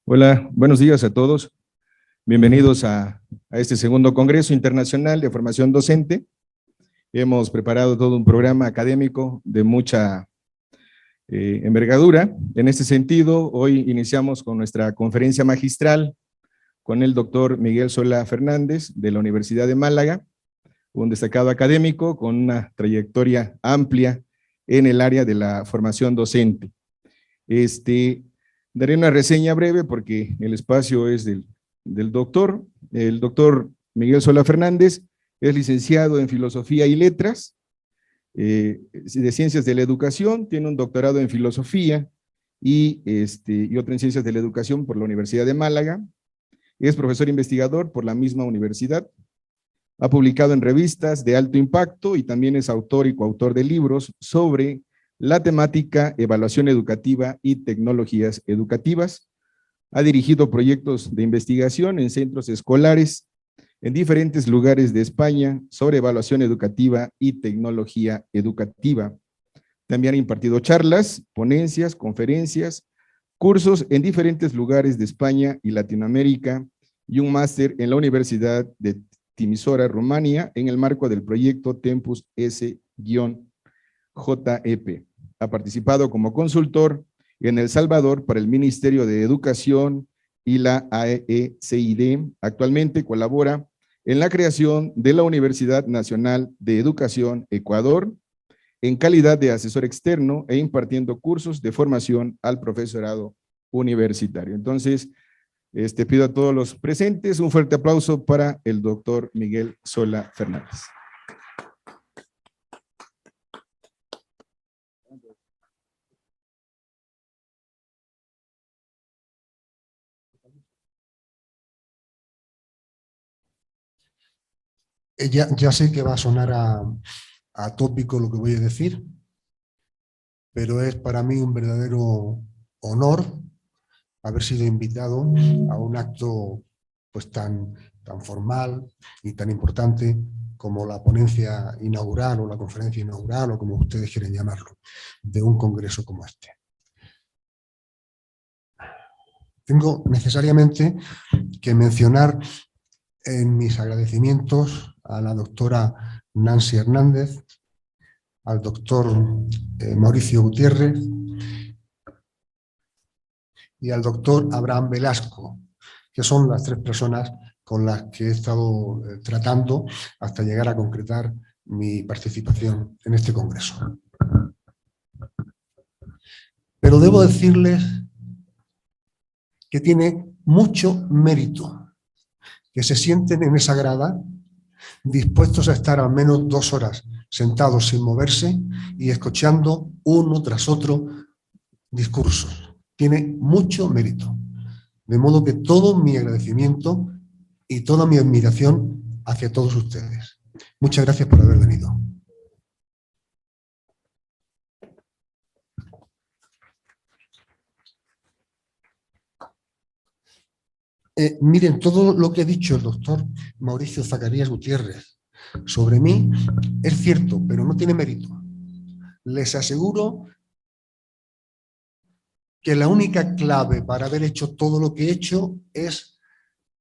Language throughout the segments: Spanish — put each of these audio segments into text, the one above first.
Hola, buenos días a todos. Bienvenidos a este segundo Congreso Internacional de Formación Docente. Hemos preparado todo un programa académico de mucha envergadura. En este sentido, hoy iniciamos con nuestra conferencia magistral con el doctor Miguel Sola Fernández de la Universidad de Málaga, un destacado académico con una trayectoria amplia en el área de la formación docente. Daré una reseña breve porque el espacio es del doctor. El doctor Miguel Sola Fernández es licenciado en Filosofía y Letras, de Ciencias de la Educación, tiene un doctorado en Filosofía y otro en Ciencias de la Educación por la Universidad de Málaga. Es profesor investigador por la misma universidad. Ha publicado en revistas de alto impacto y también es autor y coautor de libros sobre la temática evaluación educativa y tecnologías educativas. Ha dirigido proyectos de investigación en centros escolares en diferentes lugares de España sobre evaluación educativa y tecnología educativa. También ha impartido charlas, ponencias, conferencias, cursos en diferentes lugares de España y Latinoamérica y un máster en la Universidad de Timișoara, Rumania, en el marco del proyecto Tempus S-JEP. Ha participado como consultor en El Salvador para el Ministerio de Educación y la AECID. Actualmente colabora en la creación de la Universidad Nacional de Educación Ecuador en calidad de asesor externo e impartiendo cursos de formación al profesorado universitario. Entonces, pido a todos los presentes un fuerte aplauso para el doctor Miguel Sola Fernández. Ya sé que va a sonar atópico lo que voy a decir, pero es para mí un verdadero honor haber sido invitado a un acto pues tan formal y tan importante como la ponencia inaugural o la conferencia inaugural o como ustedes quieren llamarlo, de un congreso como este. Tengo necesariamente que mencionar en mis agradecimientos a la doctora Nancy Hernández, al doctor Mauricio Gutiérrez y al doctor Abraham Velasco, que son las tres personas con las que he estado tratando hasta llegar a concretar mi participación en este congreso. Pero debo decirles que tiene mucho mérito que se sienten en esa grada dispuestos a estar al menos 2 horas sentados sin moverse y escuchando uno tras otro discursos. Tiene mucho mérito. De modo que todo mi agradecimiento y toda mi admiración hacia todos ustedes. Muchas gracias por haber venido. Miren, todo lo que ha dicho el doctor Mauricio Zacarías Gutiérrez sobre mí es cierto, pero no tiene mérito. Les aseguro que la única clave para haber hecho todo lo que he hecho es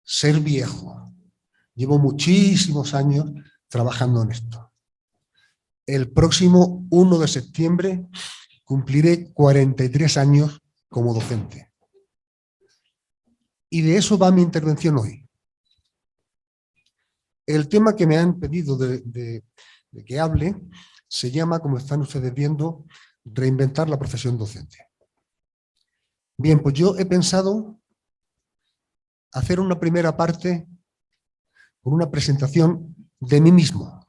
ser viejo. Llevo muchísimos años trabajando en esto. El próximo 1 de septiembre cumpliré 43 años como docente. Y de eso va mi intervención hoy. El tema que me han pedido de que hable se llama, como están ustedes viendo, reinventar la profesión docente. Bien, pues yo he pensado hacer una primera parte con una presentación de mí mismo,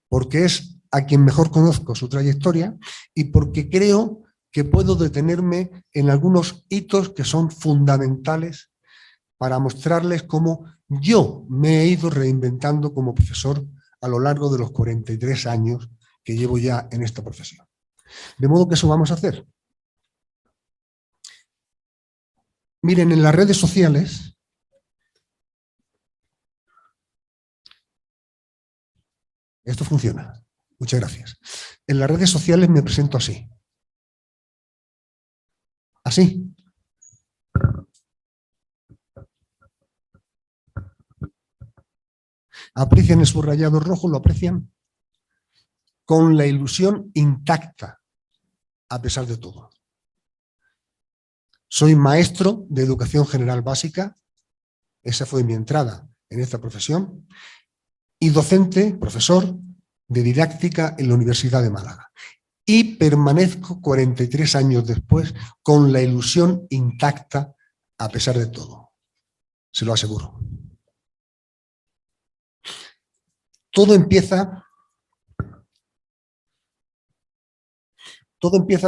porque es a quien mejor conozco su trayectoria y porque creo que puedo detenerme en algunos hitos que son fundamentales para mostrarles cómo yo me he ido reinventando como profesor a lo largo de los 43 años que llevo ya en esta profesión. De modo que eso vamos a hacer. Miren, en las redes sociales esto funciona. Muchas gracias. En las redes sociales me presento así. Así. Aprecian el subrayado rojo, lo aprecian con la ilusión intacta, a pesar de todo. Soy maestro de educación general básica, esa fue mi entrada en esta profesión, y docente, profesor de didáctica en la Universidad de Málaga. Y permanezco 43 años después con la ilusión intacta, a pesar de todo. Se lo aseguro. Todo empieza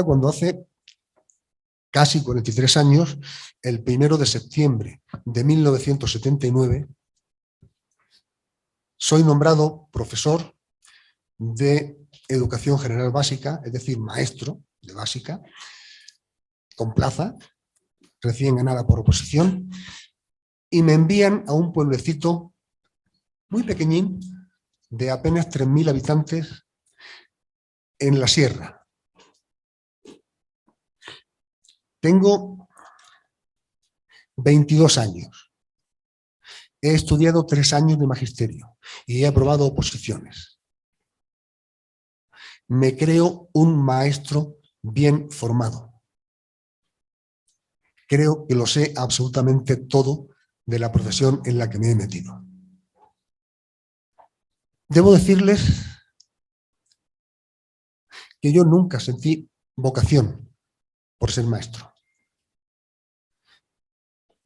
cuando hace casi 43 años, el 1 de septiembre de 1979, soy nombrado profesor de educación general básica, es decir, maestro de básica, con plaza, recién ganada por oposición, y me envían a un pueblecito muy pequeñín, de apenas 3.000 habitantes, en la sierra. Tengo 22 años. He estudiado 3 años de magisterio y he aprobado oposiciones. Me creo un maestro bien formado. Creo que lo sé absolutamente todo de la profesión en la que me he metido. Debo decirles que yo nunca sentí vocación por ser maestro.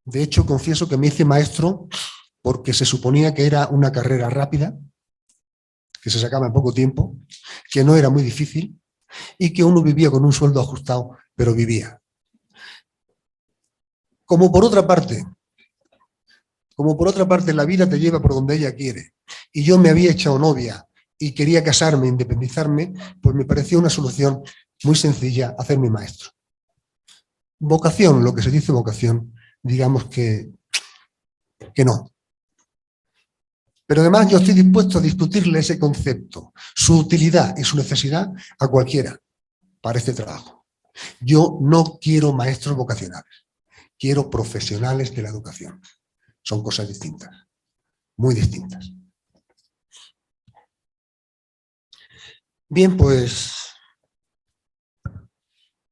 De hecho, confieso que me hice maestro porque se suponía que era una carrera rápida, que se sacaba en poco tiempo, que no era muy difícil y que uno vivía con un sueldo ajustado, pero vivía. Como por otra parte, la vida te lleva por donde ella quiere. Y yo me había echado novia y quería casarme, independizarme, pues me pareció una solución muy sencilla hacerme maestro. Vocación, lo que se dice vocación, digamos que no. Pero además yo estoy dispuesto a discutirle ese concepto, su utilidad y su necesidad a cualquiera para este trabajo. Yo no quiero maestros vocacionales, quiero profesionales de la educación. Son cosas distintas, muy distintas. Bien, pues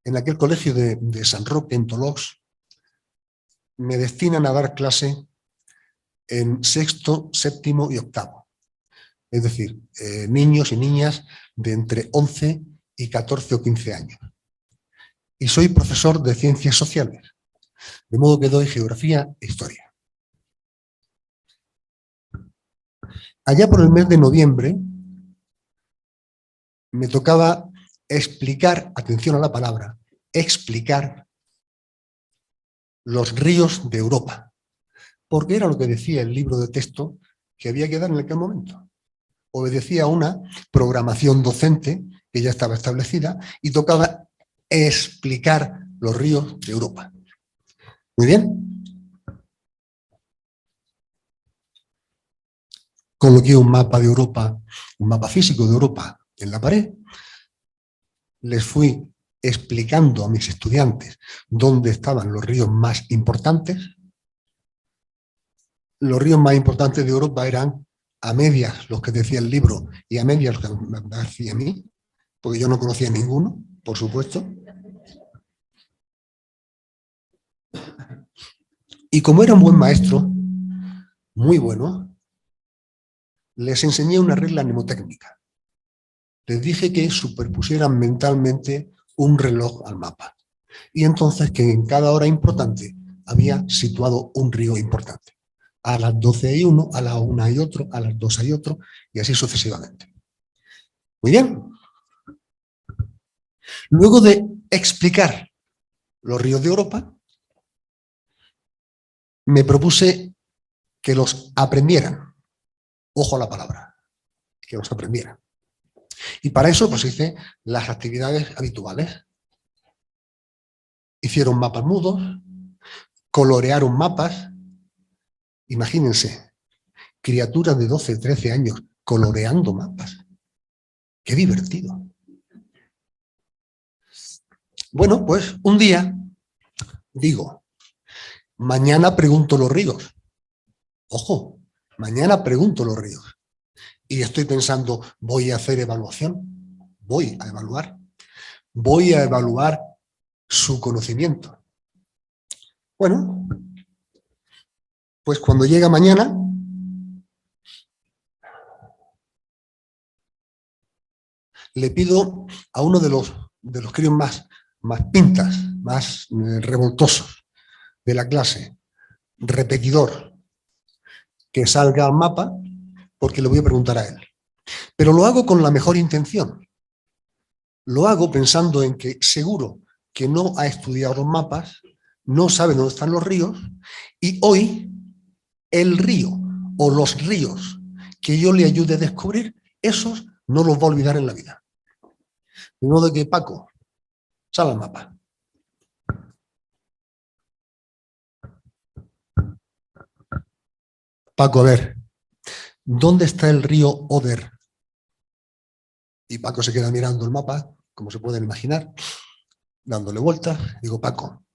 en aquel colegio de San Roque, en Tolox, me destinan a dar clase en 6º, 7º y 8º. Es decir, niños y niñas de entre 11 y 14 o 15 años. Y soy profesor de ciencias sociales, de modo que doy geografía e historia. Allá por el mes de noviembre me tocaba explicar, atención a la palabra, explicar los ríos de Europa, porque era lo que decía el libro de texto que había que dar en aquel momento. Obedecía a una programación docente que ya estaba establecida y tocaba explicar los ríos de Europa. Muy bien. Coloqué un mapa de Europa, un mapa físico de Europa en la pared. Les fui explicando a mis estudiantes dónde estaban los ríos más importantes. Los ríos más importantes de Europa eran a medias los que decía el libro y a medias los que me decía a mí, porque yo no conocía ninguno, por supuesto. Y como era un buen maestro, muy bueno, les enseñé una regla mnemotécnica. Les dije que superpusieran mentalmente un reloj al mapa. Y entonces que en cada hora importante había situado un río importante. A las 12 hay uno, a la 1 hay otro, a las 2 hay otro, y así sucesivamente. Muy bien. Luego de explicar los ríos de Europa, me propuse que los aprendieran. Ojo a la palabra, que los aprendieran. Y para eso pues hice las actividades habituales. Hicieron mapas mudos, colorearon mapas. Imagínense, criaturas de 12, 13 años coloreando mapas. ¡Qué divertido! Bueno, pues un día digo, mañana pregunto los ríos. Ojo, mañana pregunto los ríos. y estoy pensando, voy a hacer evaluación, voy a evaluar su conocimiento. Bueno, pues cuando llega mañana, le pido a uno de los críos más pintas, más revoltosos de la clase, repetidor, que salga al mapa porque le voy a preguntar a él. Pero lo hago con la mejor intención. Lo hago pensando en que seguro que no ha estudiado los mapas, no sabe dónde están los ríos, y hoy el río o los ríos que yo le ayude a descubrir, esos no los va a olvidar en la vida. De modo que, Paco, sal al mapa. Paco, a ver, ¿dónde está el río Oder? Y Paco se queda mirando el mapa, como se pueden imaginar, dándole vueltas. Digo, Paco,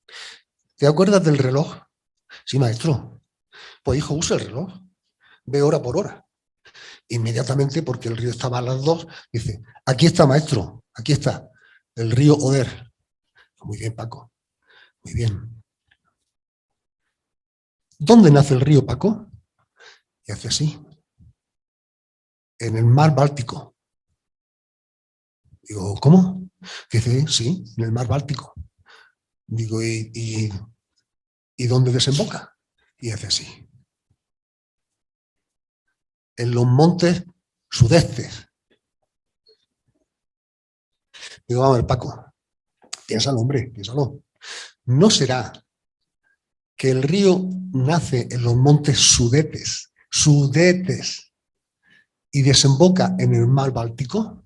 ¿te acuerdas del reloj? Sí, maestro. Pues hijo, usa el reloj. Ve hora por hora. Inmediatamente, porque el río estaba a las 2, dice, aquí está, maestro, aquí está, el río Oder. Muy bien, Paco, muy bien. ¿Dónde nace el río, Paco? Y hace así, en el mar Báltico. Digo, ¿cómo? Dice, sí, en el mar Báltico. Digo, ¿y dónde desemboca? Y hace así. En los montes sudestes. Digo, vamos a ver, Paco, piénsalo, hombre, piénsalo. ¿No será que el río nace en los montes sudetes, y desemboca en el mar Báltico?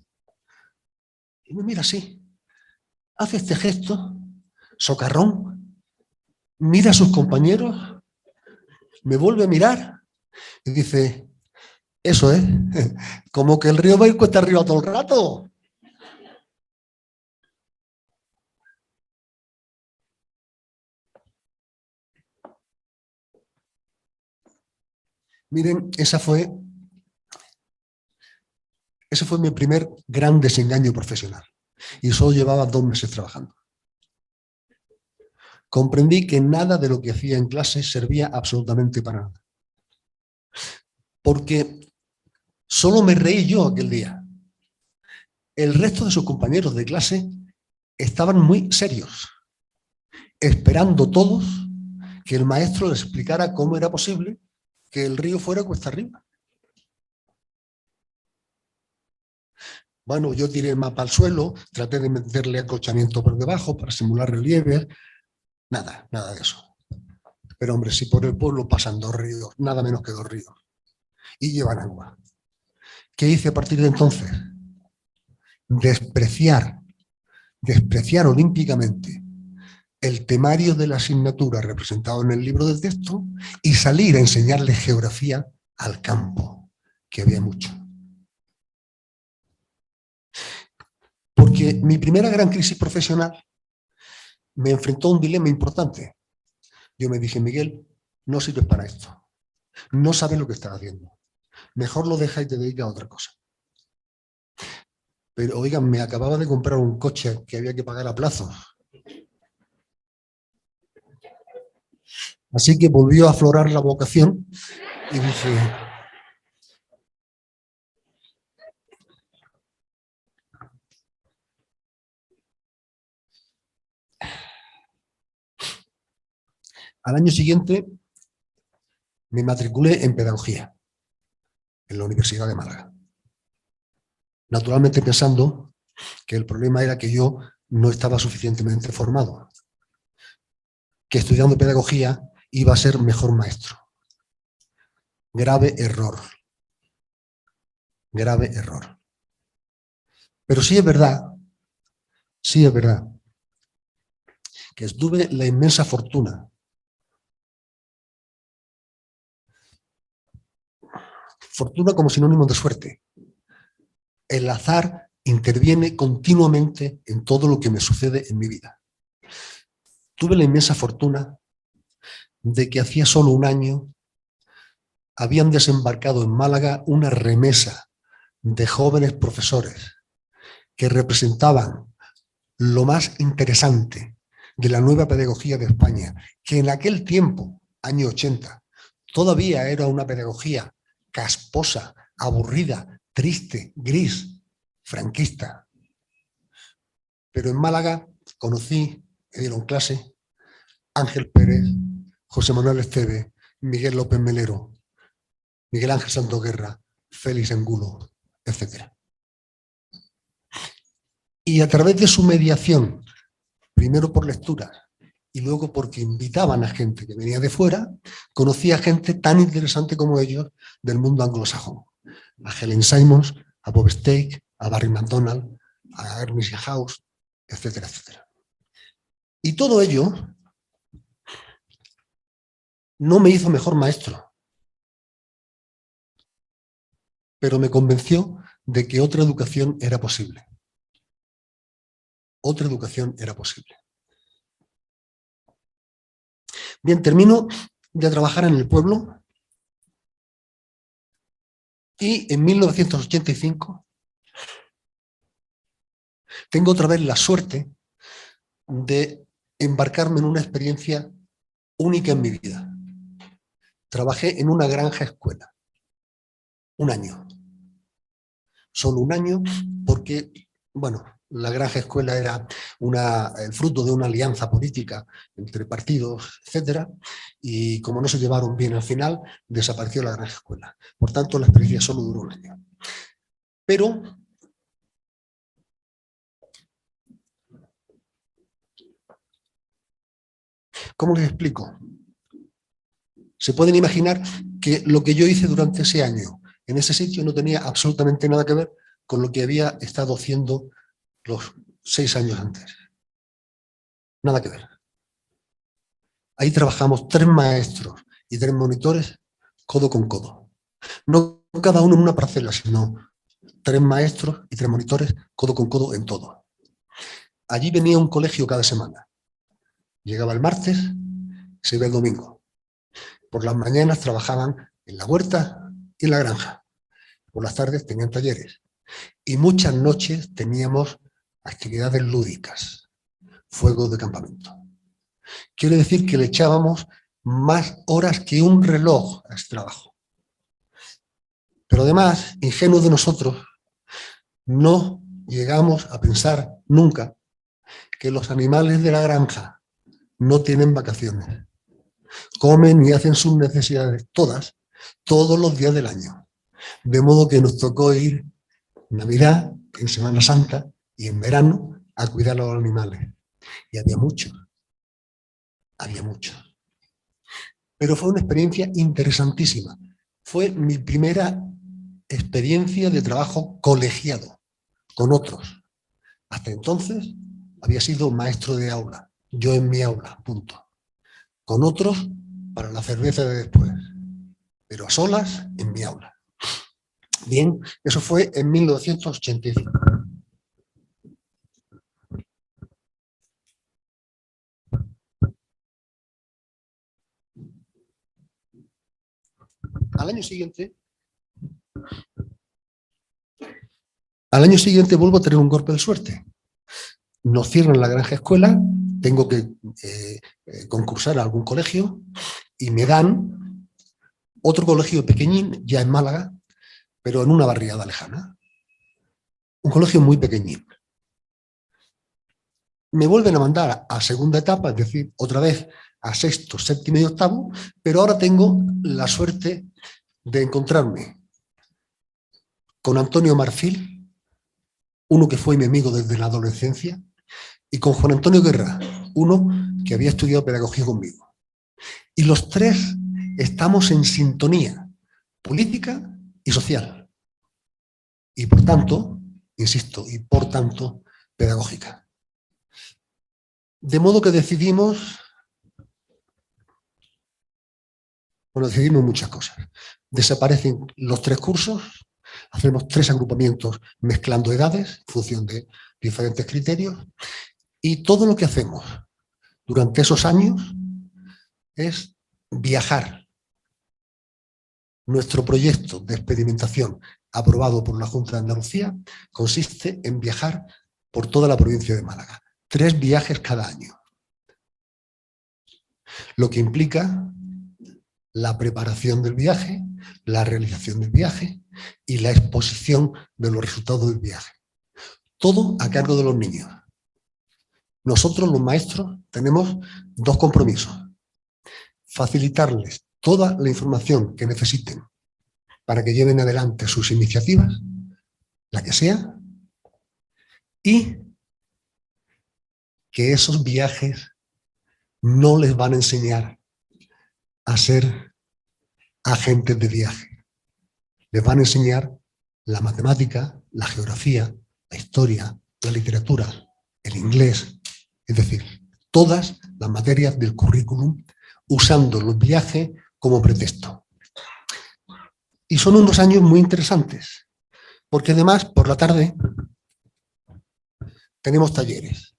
Y me mira así, hace este gesto, socarrón, mira a sus compañeros, me vuelve a mirar y dice, eso es, como que el río va a ir cuesta arriba todo el rato. Miren, ese fue mi primer gran desengaño profesional. Y solo llevaba 2 meses trabajando. Comprendí que nada de lo que hacía en clase servía absolutamente para nada. Porque solo me reí yo aquel día. El resto de sus compañeros de clase estaban muy serios, esperando todos que el maestro les explicara cómo era posible que el río fuera cuesta arriba. Bueno, yo tiré el mapa al suelo, traté de meterle acolchamiento por debajo para simular relieves. Nada de eso. Pero hombre, si por el pueblo pasan 2 ríos, nada menos que 2 ríos, y llevan agua. ¿Qué hice a partir de entonces? Despreciar olímpicamente el temario de la asignatura representado en el libro del texto y salir a enseñarle geografía al campo, que había mucho. Porque mi primera gran crisis profesional me enfrentó a un dilema importante. Yo me dije, Miguel, no sirves para esto. No sabes lo que estás haciendo. Mejor lo dejas y te dedicas a otra cosa. Pero, oigan, me acababa de comprar un coche que había que pagar a plazo. Así que volvió a aflorar la vocación y dije, al año siguiente me matriculé en pedagogía en la Universidad de Málaga. Naturalmente pensando que el problema era que yo no estaba suficientemente formado, que estudiando pedagogía iba a ser mejor maestro. Grave error. Grave error. Pero sí es verdad que tuve la inmensa fortuna como sinónimo de suerte. El azar interviene continuamente en todo lo que me sucede en mi vida. Tuve la inmensa fortuna de que hacía solo un año habían desembarcado en Málaga una remesa de jóvenes profesores que representaban lo más interesante de la nueva pedagogía de España, que en aquel tiempo, año 80, todavía era una pedagogía casposa, aburrida, triste, gris, franquista. Pero en Málaga conocí, me dieron clase, Ángel Pérez, José Manuel Esteve, Miguel López Melero, Miguel Ángel Santoguerra, Félix Angulo, etc. Y a través de su mediación, primero por lecturas y luego porque invitaban a gente que venía de fuera, conocí a gente tan interesante como ellos del mundo anglosajón. A Helen Simons, a Bob Stake, a Barry McDonald, a Ernest House, etcétera, etcétera. Y todo ello no me hizo mejor maestro, pero me convenció de que otra educación era posible. Otra educación era posible. Bien, termino de trabajar en el pueblo y en 1985 tengo otra vez la suerte de embarcarme en una experiencia única en mi vida. Trabajé en una granja escuela. Un año. Solo un año porque, bueno, la granja escuela era el fruto de una alianza política entre partidos, etcétera, y como no se llevaron bien al final, desapareció la granja escuela. Por tanto, la experiencia solo duró un año. Pero ¿cómo les explico? Se pueden imaginar que lo que yo hice durante ese año en ese sitio no tenía absolutamente nada que ver con lo que había estado haciendo los 6 años antes. Nada que ver. Ahí trabajamos 3 maestros y 3 monitores codo con codo. No cada uno en una parcela, sino 3 maestros y 3 monitores codo con codo en todo. Allí venía un colegio cada semana. Llegaba el martes, se iba el domingo. Por las mañanas trabajaban en la huerta y en la granja. Por las tardes tenían talleres. Y muchas noches teníamos actividades lúdicas, fuegos de campamento. Quiere decir que le echábamos más horas que un reloj a ese trabajo. Pero además, ingenuos de nosotros, no llegamos a pensar nunca que los animales de la granja no tienen vacaciones. Comen y hacen sus necesidades todos los días del año. De modo que nos tocó ir en Navidad, en Semana Santa y en verano a cuidar a los animales. Y había muchos. Pero fue una experiencia interesantísima. Fue mi primera experiencia de trabajo colegiado con otros. Hasta entonces había sido maestro de aula, yo en mi aula, punto. Con otros para la cerveza de después, pero a solas en mi aula. Bien, eso fue en 1985. Al año siguiente vuelvo a tener un golpe de suerte. Nos cierran la granja escuela, tengo que concursar a algún colegio y me dan otro colegio pequeñín, ya en Málaga, pero en una barriada lejana. Un colegio muy pequeñín. Me vuelven a mandar a segunda etapa, es decir, otra vez a sexto, séptimo y octavo, pero ahora tengo la suerte de encontrarme con Antonio Marfil, uno que fue mi amigo desde la adolescencia, y con Juan Antonio Guerra, uno que había estudiado pedagogía conmigo. Y los 3 estamos en sintonía política y social. Y por tanto, insisto, pedagógica. De modo que decidimos muchas cosas. Desaparecen los 3 cursos, hacemos 3 agrupamientos mezclando edades en función de diferentes criterios y todo lo que hacemos durante esos años es viajar. Nuestro proyecto de experimentación aprobado por la Junta de Andalucía, consiste en viajar por toda la provincia de Málaga. 3 viajes cada año. Lo que implica la preparación del viaje, la realización del viaje y la exposición de los resultados del viaje. Todo a cargo de los niños. Nosotros, los maestros, tenemos 2 compromisos. Facilitarles toda la información que necesiten para que lleven adelante sus iniciativas, la que sea, y que esos viajes no les van a enseñar a ser agentes de viaje. Les van a enseñar la matemática, la geografía, la historia, la literatura, el inglés, es decir, todas las materias del currículum, usando los viajes como pretexto. Y son unos años muy interesantes, porque además por la tarde tenemos talleres.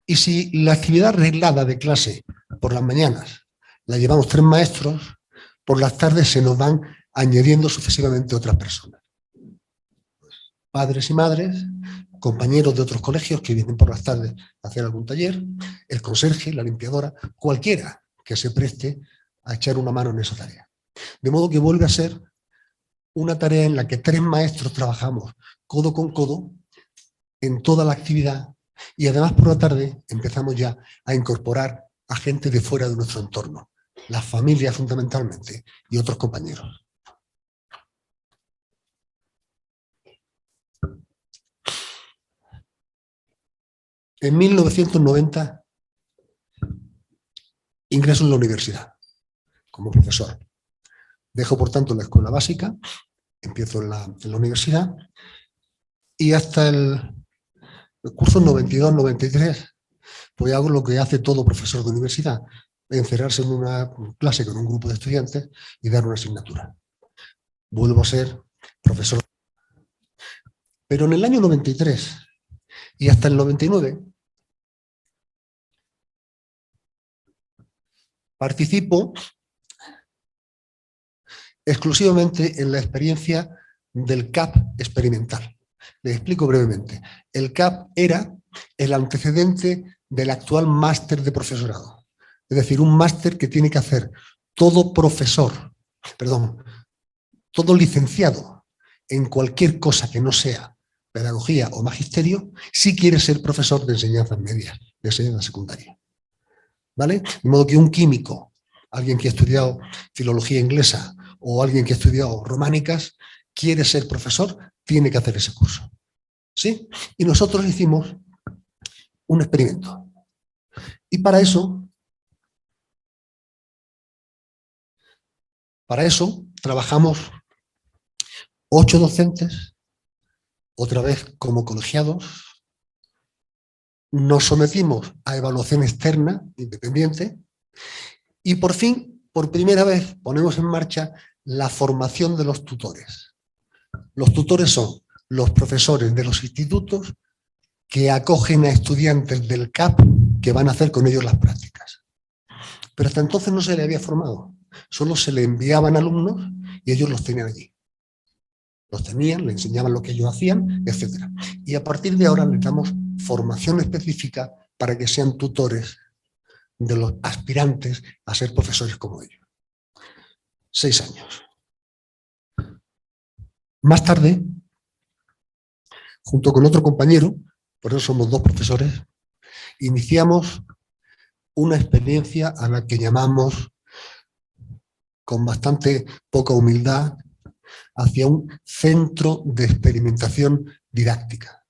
Y si la actividad reglada de clase por las mañanas la llevamos 3 maestros, por las tardes se nos van añadiendo sucesivamente otras personas. Padres y madres, compañeros de otros colegios que vienen por las tardes a hacer algún taller, el conserje, la limpiadora, cualquiera que se preste a echar una mano en esa tarea. De modo que vuelve a ser una tarea en la que 3 maestros trabajamos codo con codo en toda la actividad y además por la tarde empezamos ya a incorporar a gente de fuera de nuestro entorno, las familias fundamentalmente y otros compañeros. En 1990 ingreso en la universidad como profesor. Dejo, por tanto, la escuela básica, empiezo en la universidad y hasta el curso 92-93 pues hago lo que hace todo profesor de universidad, encerrarse en una clase con un grupo de estudiantes y dar una asignatura. Vuelvo a ser profesor. Pero en el año 93 y hasta el 99 participo exclusivamente en la experiencia del CAP experimental. Les explico brevemente. El CAP era el antecedente del actual máster de profesorado. Es decir, un máster que tiene que hacer todo todo licenciado en cualquier cosa que no sea pedagogía o magisterio, si quiere ser profesor de enseñanzas medias, de enseñanza secundaria. ¿Vale? De modo que un químico, alguien que ha estudiado filología inglesa o alguien que ha estudiado románicas, quiere ser profesor, tiene que hacer ese curso. ¿Sí? Y nosotros hicimos un experimento. Y para eso trabajamos 8 docentes, otra vez como colegiados. Nos sometimos a evaluación externa, independiente, y por fin, por primera vez, ponemos en marcha la formación de los tutores. Los tutores son los profesores de los institutos que acogen a estudiantes del CAP que van a hacer con ellos las prácticas. Pero hasta entonces no se le había formado, solo se le enviaban alumnos y ellos los tenían allí. Los tenían, le enseñaban lo que ellos hacían, etc. Y a partir de ahora les damos formación específica para que sean tutores de los aspirantes a ser profesores como ellos. 6 años. Más tarde, junto con otro compañero, por eso somos 2 profesores, iniciamos una experiencia a la que llamamos, con bastante poca humildad, hacia un centro de experimentación didáctica.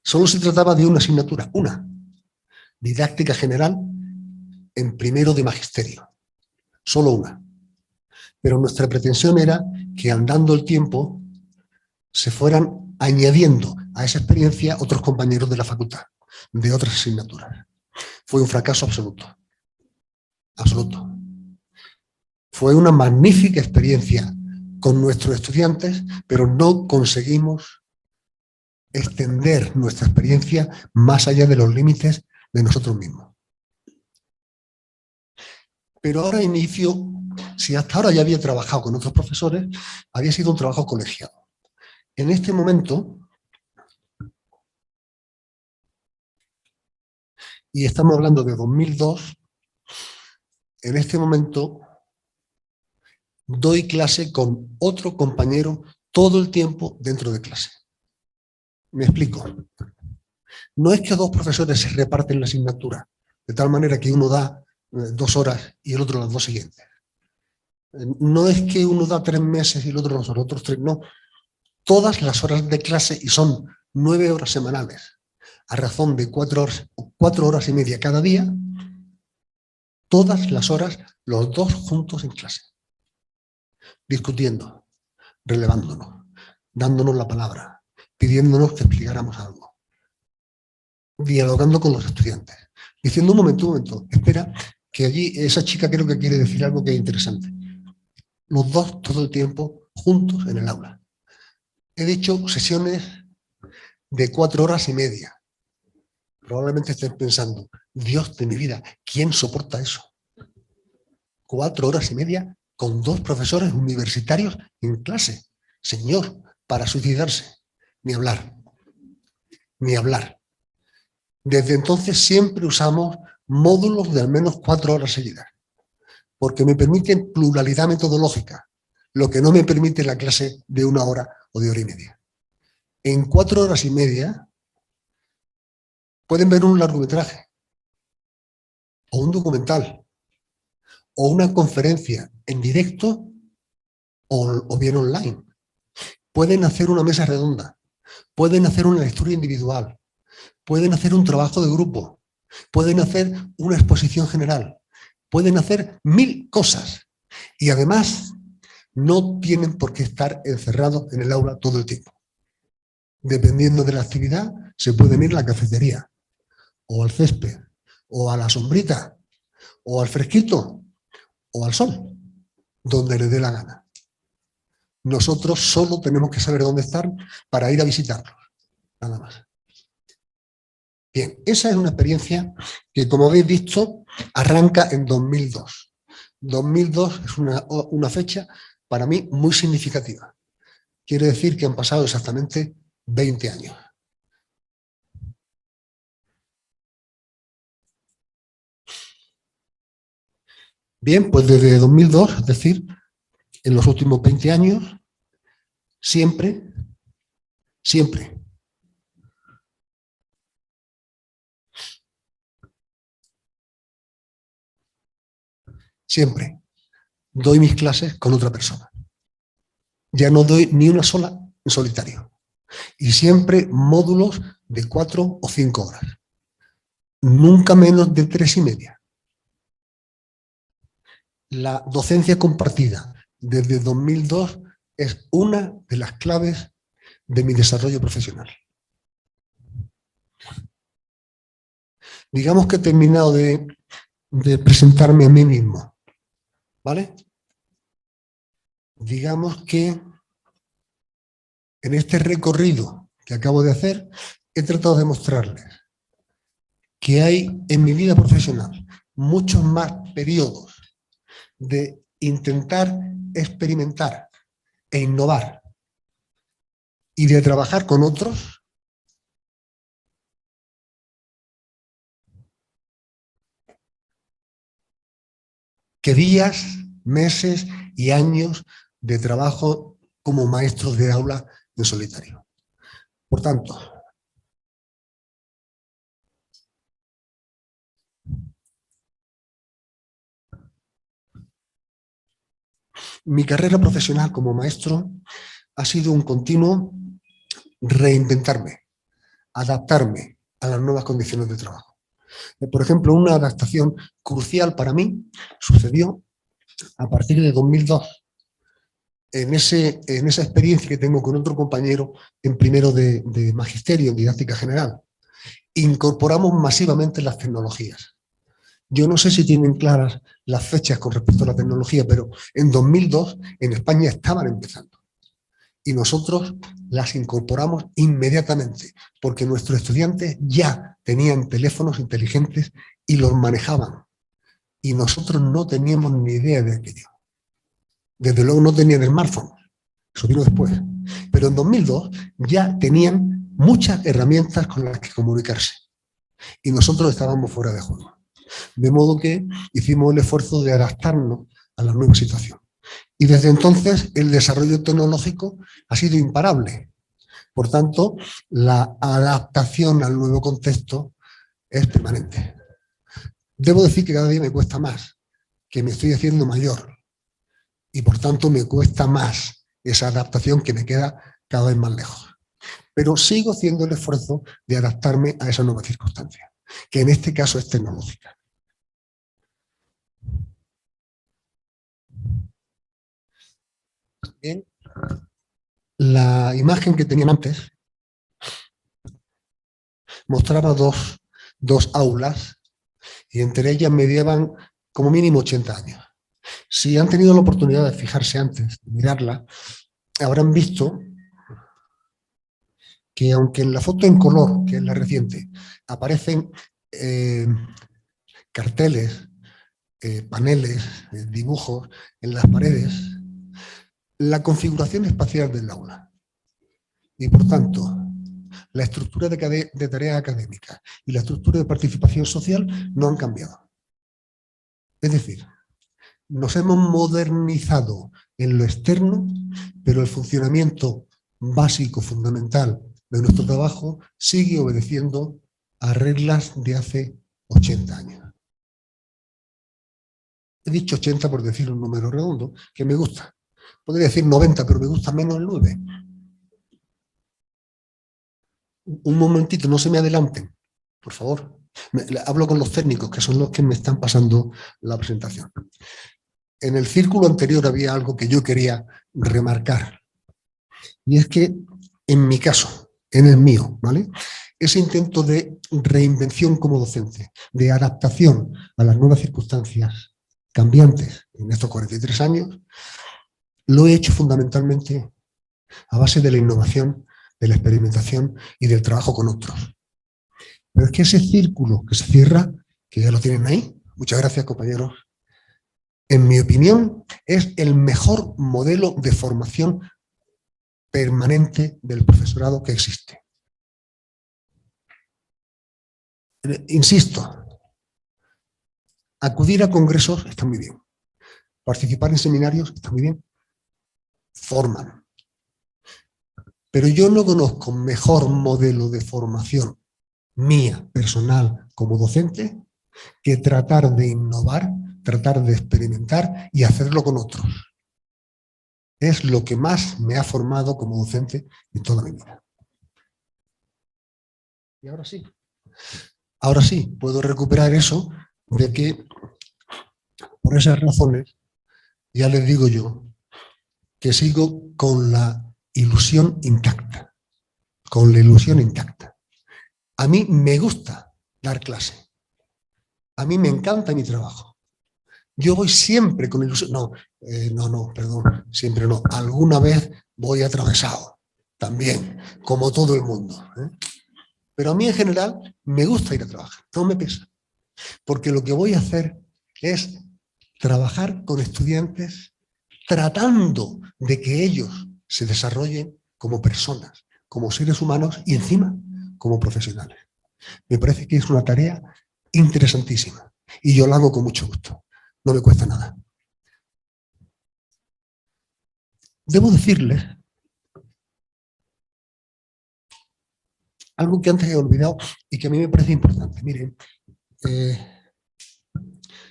Solo se trataba de una asignatura, una, didáctica general en primero de magisterio, solo una. Pero nuestra pretensión era que andando el tiempo se fueran añadiendo a esa experiencia otros compañeros de la facultad, de otras asignaturas. Fue un fracaso absoluto. Absoluto. Fue una magnífica experiencia con nuestros estudiantes, pero no conseguimos extender nuestra experiencia más allá de los límites de nosotros mismos. Pero ahora inicio si hasta ahora ya había trabajado con otros profesores, había sido un trabajo colegiado. En este momento, y estamos hablando de 2002, en este momento doy clase con otro compañero todo el tiempo dentro de clase. Me explico. No es que dos profesores se reparten la asignatura, de tal manera que uno da 2 horas y el otro las 2 siguientes. No es que uno da 3 meses y el otro los otros 3, no. Todas las horas de clase, y son 9 horas semanales, a razón de 4 horas y media cada día, todas las horas, los dos juntos en clase, discutiendo, relevándonos, dándonos la palabra, pidiéndonos que explicáramos algo, dialogando con los estudiantes, diciendo un momento, espera, que allí esa chica creo que quiere decir algo que es interesante. Los dos todo el tiempo juntos en el aula. He dicho sesiones de 4 horas y media. Probablemente estén pensando, Dios de mi vida, ¿quién soporta eso? 4 horas y media con 2 profesores universitarios en clase. Señor, para suicidarse. Ni hablar. Ni hablar. Desde entonces siempre usamos módulos de al menos 4 horas seguidas, porque me permiten pluralidad metodológica, lo que no me permite la clase de 1 hora o de hora y media. En 4 horas y media pueden ver un largometraje, o un documental, o una conferencia en directo, o bien online. Pueden hacer una mesa redonda, pueden hacer una lectura individual, pueden hacer un trabajo de grupo, pueden hacer una exposición general, pueden hacer 1000 cosas. Y además, no tienen por qué estar encerrados en el aula todo el tiempo. Dependiendo de la actividad, se pueden ir a la cafetería, o al césped, o a la sombrita, o al fresquito, o al sol, donde les dé la gana. Nosotros solo tenemos que saber dónde están para ir a visitarlos, nada más. Bien, esa es una experiencia que, como habéis visto, arranca en 2002. 2002 es una fecha para mí muy significativa. Quiere decir que han pasado exactamente 20 años. Bien, pues desde 2002, es decir, en los últimos 20 años, siempre, doy mis clases con otra persona. Ya no doy ni una sola en solitario. Y siempre módulos de 4 o 5 horas. Nunca menos de 3 y media. La docencia compartida desde 2002 es una de las claves de mi desarrollo profesional. Digamos que he terminado de presentarme a mí mismo, ¿vale? Digamos que en este recorrido que acabo de hacer he tratado de mostrarles que hay en mi vida profesional muchos más periodos de intentar experimentar e innovar y de trabajar con otros que días, meses y años de trabajo como maestros de aula en solitario. Por tanto, mi carrera profesional como maestro ha sido un continuo reinventarme, adaptarme a las nuevas condiciones de trabajo. Por ejemplo, una adaptación crucial para mí sucedió a partir de 2002, en esa experiencia que tengo con otro compañero en primero de magisterio, en didáctica general. Incorporamos masivamente las tecnologías. Yo no sé si tienen claras las fechas con respecto a la tecnología, pero en 2002 en España estaban empezando. Y nosotros las incorporamos inmediatamente, porque nuestros estudiantes ya tenían teléfonos inteligentes y los manejaban. Y nosotros no teníamos ni idea de aquello. Desde luego no tenían smartphone, eso vino después. Pero en 2002 ya tenían muchas herramientas con las que comunicarse. Y nosotros estábamos fuera de juego. De modo que hicimos el esfuerzo de adaptarnos a la nueva situación. Y desde entonces el desarrollo tecnológico ha sido imparable. Por tanto, la adaptación al nuevo contexto es permanente. Debo decir que cada día me cuesta más, que me estoy haciendo mayor. Y por tanto me cuesta más esa adaptación que me queda cada vez más lejos. Pero sigo haciendo el esfuerzo de adaptarme a esa nueva circunstancia, que en este caso es tecnológica. Bien. La imagen que tenían antes mostraba dos aulas y entre ellas medían como mínimo 80 años. Si han tenido la oportunidad de fijarse antes, de mirarla, habrán visto que aunque en la foto en color, que es la reciente, aparecen carteles, paneles, dibujos en las paredes, la configuración espacial del aula y por tanto la estructura de tareas académicas y la estructura de participación social no han cambiado. Es decir, nos hemos modernizado en lo externo, pero el funcionamiento básico, fundamental de nuestro trabajo sigue obedeciendo a reglas de hace 80 años. He dicho 80 por decir un número redondo, que me gusta. Podría decir 90, pero me gusta menos el 9. Un momentito, no se me adelanten, por favor. Hablo con los técnicos, que son los que me están pasando la presentación. En el círculo anterior había algo que yo quería remarcar. Y es que, en mi caso, en el mío, ¿vale?, ese intento de reinvención como docente, de adaptación a las nuevas circunstancias cambiantes en estos 43 años, lo he hecho fundamentalmente a base de la innovación, de la experimentación y del trabajo con otros. Pero es que ese círculo que se cierra, que ya lo tienen ahí, muchas gracias, compañeros, en mi opinión es el mejor modelo de formación permanente del profesorado que existe. Insisto, acudir a congresos está muy bien, participar en seminarios está muy bien, forman. Pero yo no conozco mejor modelo de formación mía, personal, como docente, que tratar de innovar, tratar de experimentar y hacerlo con otros. Es lo que más me ha formado como docente en toda mi vida. Y ahora sí, puedo recuperar eso de que, por esas razones, ya les digo yo, que sigo con la ilusión intacta, con la ilusión intacta. A mí me gusta dar clase, a mí me encanta mi trabajo. Yo voy siempre con ilusión, perdón, siempre no, alguna vez voy atravesado, también, como todo el mundo, ¿eh? Pero a mí en general me gusta ir a trabajar, no me pesa, porque lo que voy a hacer es trabajar con estudiantes tratando de que ellos se desarrollen como personas, como seres humanos y encima como profesionales. Me parece que es una tarea interesantísima y yo la hago con mucho gusto, no me cuesta nada. Debo decirles algo que antes he olvidado y que a mí me parece importante. Miren,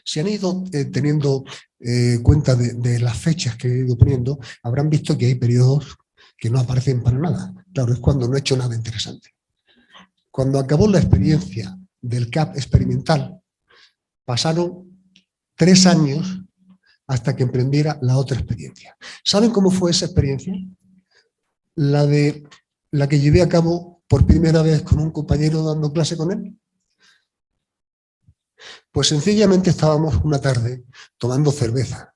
si han ido teniendo cuenta de las fechas que he ido poniendo, habrán visto que hay periodos que no aparecen para nada. Claro, es cuando no he hecho nada interesante. Cuando acabó la experiencia del CAP experimental, pasaron 3 años hasta que emprendiera la otra experiencia. ¿Saben cómo fue esa experiencia? La que llevé a cabo por primera vez con un compañero dando clase con él. Pues sencillamente estábamos una tarde tomando cerveza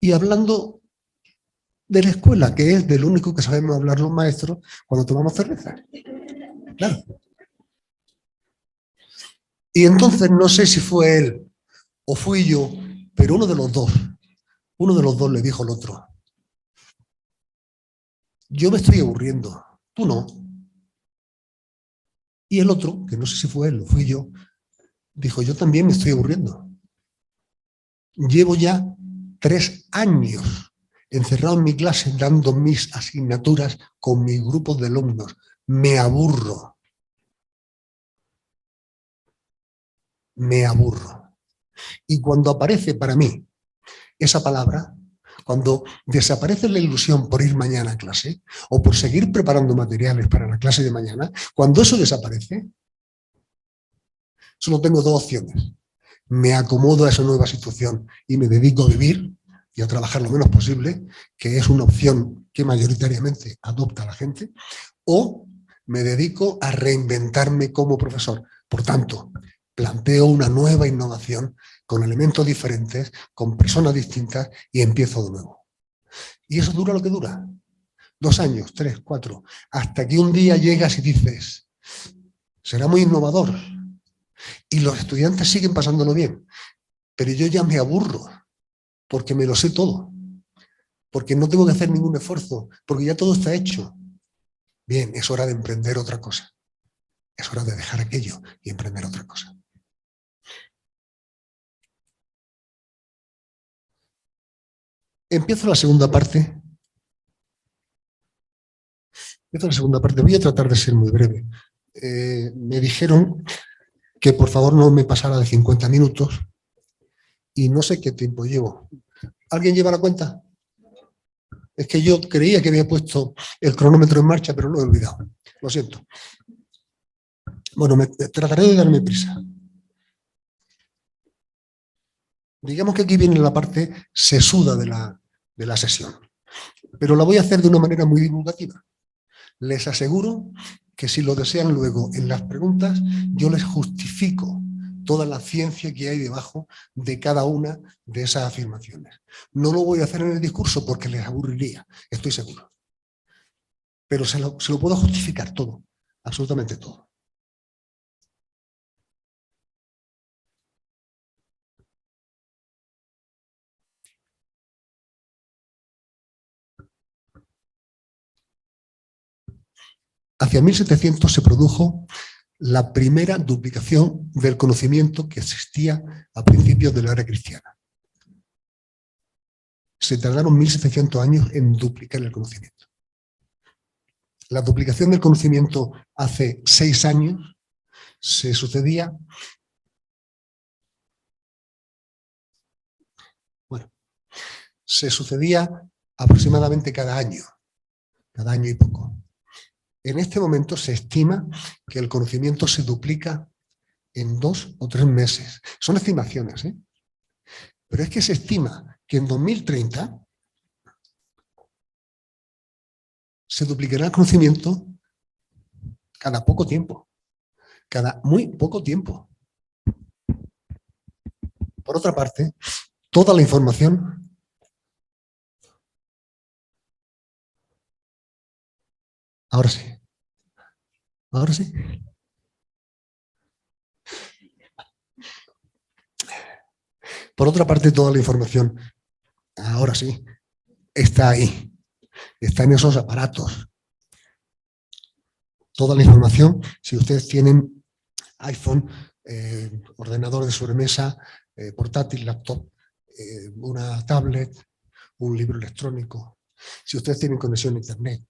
y hablando de la escuela, que es de lo único que sabemos hablar los maestros cuando tomamos cerveza. Claro. Y entonces no sé si fue él o fui yo, Pero uno de los dos le dijo al otro: yo me estoy aburriendo, tú no. Y el otro, que no sé si fue él o fui yo, dijo: yo también me estoy aburriendo. Llevo ya 3 años encerrado en mi clase dando mis asignaturas con mis grupos de alumnos. Me aburro. Me aburro. Y cuando aparece para mí esa palabra, cuando desaparece la ilusión por ir mañana a clase o por seguir preparando materiales para la clase de mañana, cuando eso desaparece, solo tengo 2 opciones. Me acomodo a esa nueva situación y me dedico a vivir y a trabajar lo menos posible, que es una opción que mayoritariamente adopta la gente, o me dedico a reinventarme como profesor. Por tanto, planteo una nueva innovación con elementos diferentes, con personas distintas y empiezo de nuevo. Y eso dura lo que dura. 2 años, 3, 4, hasta que un día llegas y dices: será muy innovador y los estudiantes siguen pasándolo bien, pero yo ya me aburro porque me lo sé todo, porque no tengo que hacer ningún esfuerzo, porque ya todo está hecho. Bien, es hora de emprender otra cosa. Es hora de dejar aquello y emprender otra cosa. Empiezo la segunda parte. Voy a tratar de ser muy breve. Me dijeron que por favor no me pasara de 50 minutos y no sé qué tiempo llevo. ¿Alguien lleva la cuenta? Es que yo creía que había puesto el cronómetro en marcha, pero lo he olvidado. Lo siento. Bueno, trataré de darme prisa. Digamos que aquí viene la parte sesuda de la sesión, pero la voy a hacer de una manera muy divulgativa. Les aseguro que si lo desean luego en las preguntas, yo les justifico toda la ciencia que hay debajo de cada una de esas afirmaciones. No lo voy a hacer en el discurso porque les aburriría, estoy seguro. Pero se lo puedo justificar todo, absolutamente todo. Hacia 1700 se produjo la primera duplicación del conocimiento que existía a principios de la era cristiana. Se tardaron 1700 años en duplicar el conocimiento. La duplicación del conocimiento hace 6 años se sucedía, aproximadamente cada año y poco. En este momento se estima que el conocimiento se duplica en 2 o 3 meses. Son estimaciones, ¿eh? Pero es que se estima que en 2030 se duplicará el conocimiento cada poco tiempo, cada muy poco tiempo. Por otra parte, toda la información ahora sí. Ahora sí. Por otra parte, toda la información, ahora sí, está ahí. Está en esos aparatos. Toda la información, si ustedes tienen iPhone, ordenador de sobremesa, portátil, laptop, una tablet, un libro electrónico, si ustedes tienen conexión a Internet,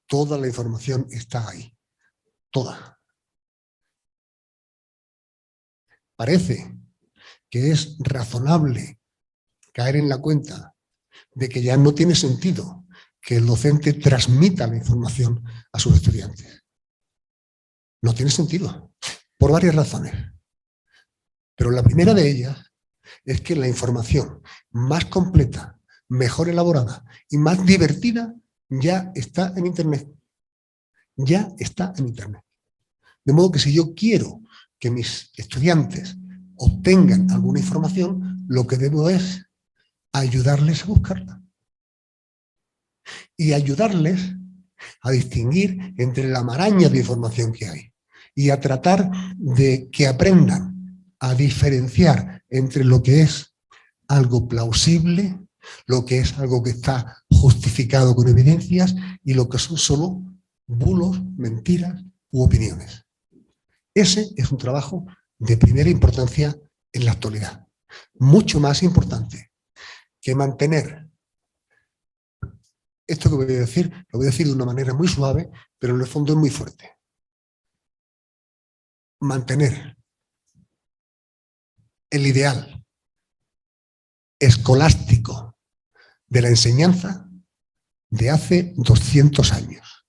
toda la información está ahí. Toda. Parece que es razonable caer en la cuenta de que ya no tiene sentido que el docente transmita la información a sus estudiantes. No tiene sentido, por varias razones. Pero la primera de ellas es que la información más completa, mejor elaborada y más divertida ya está en Internet. Ya está en Internet. De modo que si yo quiero que mis estudiantes obtengan alguna información, lo que debo es ayudarles a buscarla. Y ayudarles a distinguir entre la maraña de información que hay y a tratar de que aprendan a diferenciar entre lo que es algo plausible, lo que es algo que está justificado con evidencias y lo que son solo bulos, mentiras u opiniones. Ese es un trabajo de primera importancia en la actualidad. Mucho más importante que mantener esto que voy a decir, lo voy a decir de una manera muy suave, pero en el fondo es muy fuerte. Mantener el ideal escolástico de la enseñanza de hace 200 años.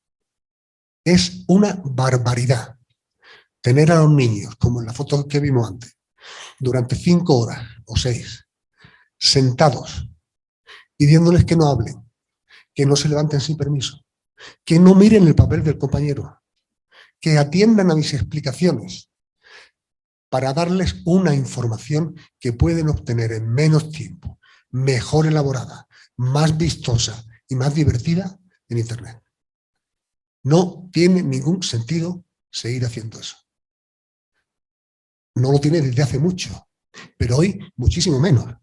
Es una barbaridad tener a los niños, como en la foto que vimos antes, durante 5 horas o 6, sentados, pidiéndoles que no hablen, que no se levanten sin permiso, que no miren el papel del compañero, que atiendan a mis explicaciones para darles una información que pueden obtener en menos tiempo, mejor elaborada, más vistosa y más divertida en Internet. No tiene ningún sentido seguir haciendo eso. No lo tiene desde hace mucho, pero hoy muchísimo menos.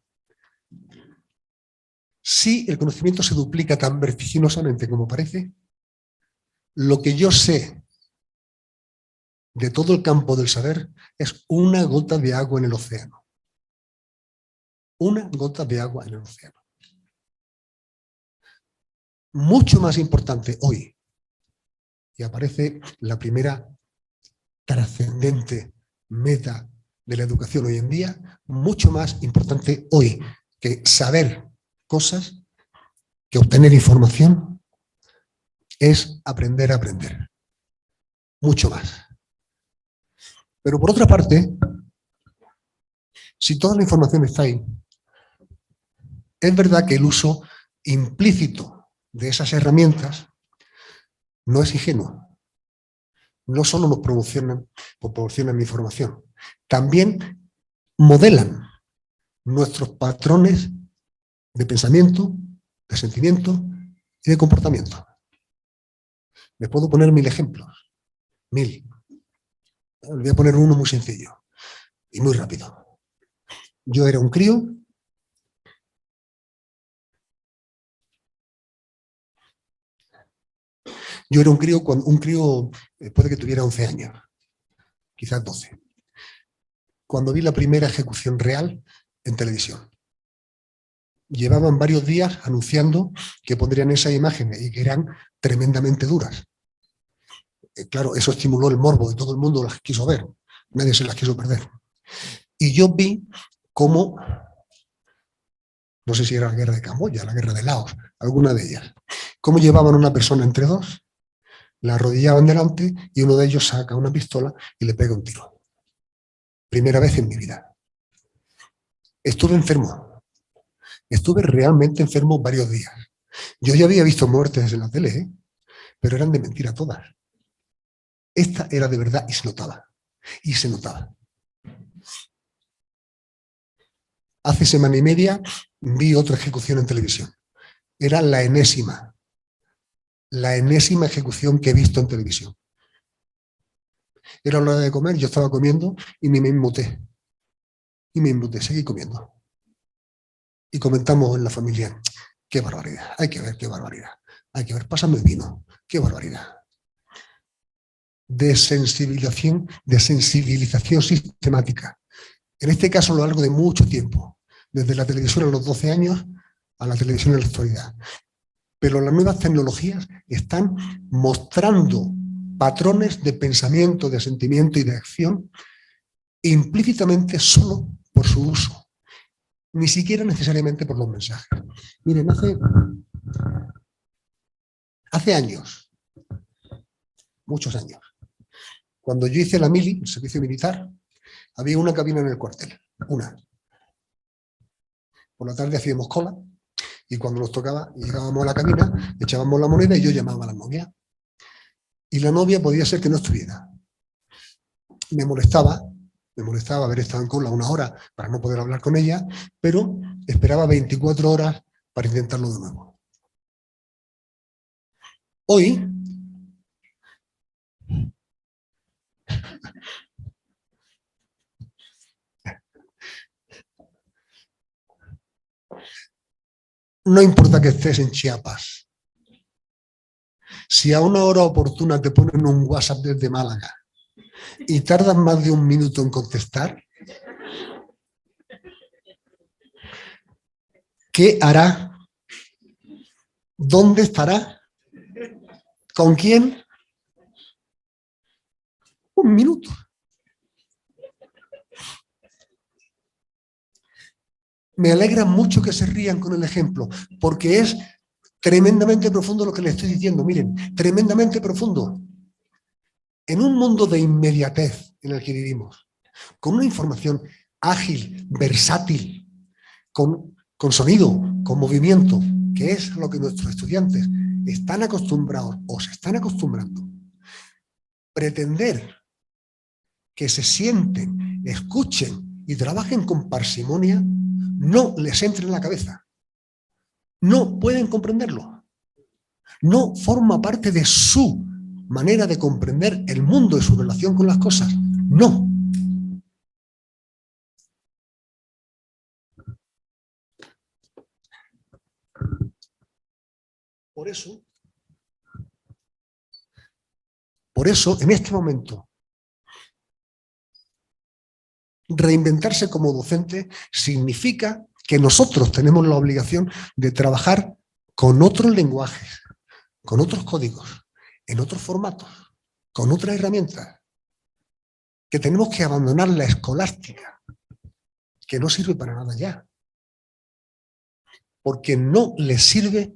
Si el conocimiento se duplica tan vertiginosamente como parece, lo que yo sé de todo el campo del saber es una gota de agua en el océano. Una gota de agua en el océano. Mucho más importante hoy, y aparece la primera trascendente meta de la educación hoy en día, mucho más importante hoy que saber cosas, que obtener información, es aprender a aprender. Mucho más. Pero por otra parte, si toda la información está ahí, es verdad que el uso implícito de esas herramientas no es ingenuo. No solo nos proporcionan información, también modelan nuestros patrones de pensamiento, de sentimiento y de comportamiento. Les puedo poner 1000 ejemplos. 1000. Les voy a poner uno muy sencillo y muy rápido. Yo era un crío. Yo era un crío, puede que tuviera 11 años, quizás 12, cuando vi la primera ejecución real en televisión. Llevaban varios días anunciando que pondrían esas imágenes y que eran tremendamente duras. Claro, eso estimuló el morbo y todo el mundo las quiso ver. Nadie se las quiso perder. Y yo vi cómo, no sé si era la guerra de Camboya, la guerra de Laos, alguna de ellas, cómo llevaban a una persona entre dos, la arrodillaban delante y uno de ellos saca una pistola y le pega un tiro. Primera vez en mi vida. Estuve enfermo. Estuve realmente enfermo varios días. Yo ya había visto muertes en la tele, pero eran de mentira todas. Esta era de verdad y se notaba. Y se notaba. Hace semana y media vi otra ejecución en televisión. Era la enésima ejecución que he visto en televisión. Era la hora de comer, yo estaba comiendo y me inmuté. Seguí comiendo. Y comentamos en la familia, qué barbaridad, hay que ver qué barbaridad. Hay que ver, pásame el vino, qué barbaridad. De sensibilización sistemática. En este caso a lo largo de mucho tiempo, desde la televisión a los 12 años a la televisión en la actualidad. Pero las nuevas tecnologías están mostrando patrones de pensamiento, de sentimiento y de acción implícitamente solo por su uso, ni siquiera necesariamente por los mensajes. Miren, hace años, muchos años, cuando yo hice la mili, el servicio militar, había una cabina en el cuartel, una. Por la tarde hacíamos cola y cuando nos tocaba, llegábamos a la cabina, echábamos la moneda y yo llamaba a la novia. Y la novia podía ser que no estuviera. Me molestaba haber estado en cola 1 hora para no poder hablar con ella, pero esperaba 24 horas para intentarlo de nuevo. Hoy, no importa que estés en Chiapas. Si a una hora oportuna te ponen un WhatsApp desde Málaga y tardas más de 1 minuto en contestar, ¿qué hará? ¿Dónde estará? ¿Con quién? 1 minuto. Me alegra mucho que se rían con el ejemplo, porque es tremendamente profundo lo que les estoy diciendo. Miren, tremendamente profundo. En un mundo de inmediatez en el que vivimos, con una información ágil, versátil, con sonido, con movimiento, que es lo que nuestros estudiantes están acostumbrados o se están acostumbrando, pretender que se sienten, escuchen y trabajen con parsimonia, no les entre en la cabeza. No pueden comprenderlo. No forma parte de su manera de comprender el mundo y su relación con las cosas. No. Por eso, en este momento, reinventarse como docente significa que nosotros tenemos la obligación de trabajar con otros lenguajes, con otros códigos, en otros formatos, con otras herramientas, que tenemos que abandonar la escolástica, que no sirve para nada ya, porque no les sirve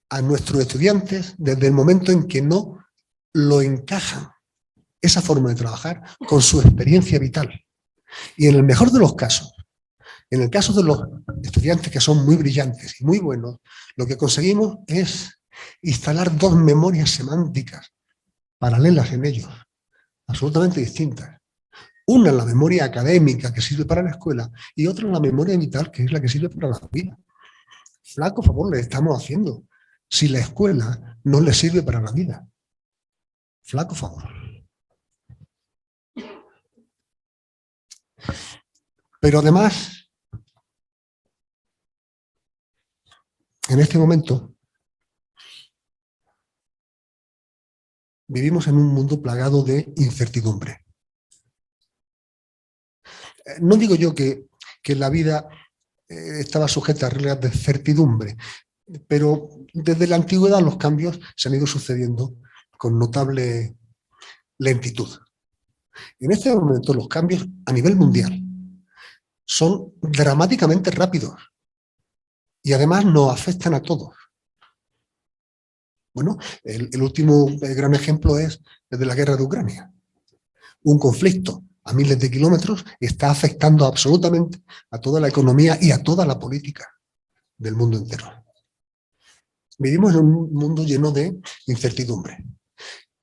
a nuestros estudiantes desde el momento en que no lo encajan, esa forma de trabajar, con su experiencia vital. Y en el mejor de los casos, en el caso de los estudiantes que son muy brillantes y muy buenos, lo que conseguimos es instalar 2 memorias semánticas paralelas en ellos, absolutamente distintas. Una la memoria académica que sirve para la escuela y otra la memoria vital que es la que sirve para la vida. Flaco favor le estamos haciendo si la escuela no le sirve para la vida. Flaco favor. Pero además, en este momento, vivimos en un mundo plagado de incertidumbre. No digo yo que la vida estaba sujeta a reglas de certidumbre, pero desde la antigüedad los cambios se han ido sucediendo con notable lentitud. En este momento los cambios a nivel mundial son dramáticamente rápidos y además nos afectan a todos. Bueno, el último gran ejemplo es el de la guerra de Ucrania. Un conflicto a miles de kilómetros está afectando absolutamente a toda la economía y a toda la política del mundo entero. Vivimos en un mundo lleno de incertidumbre,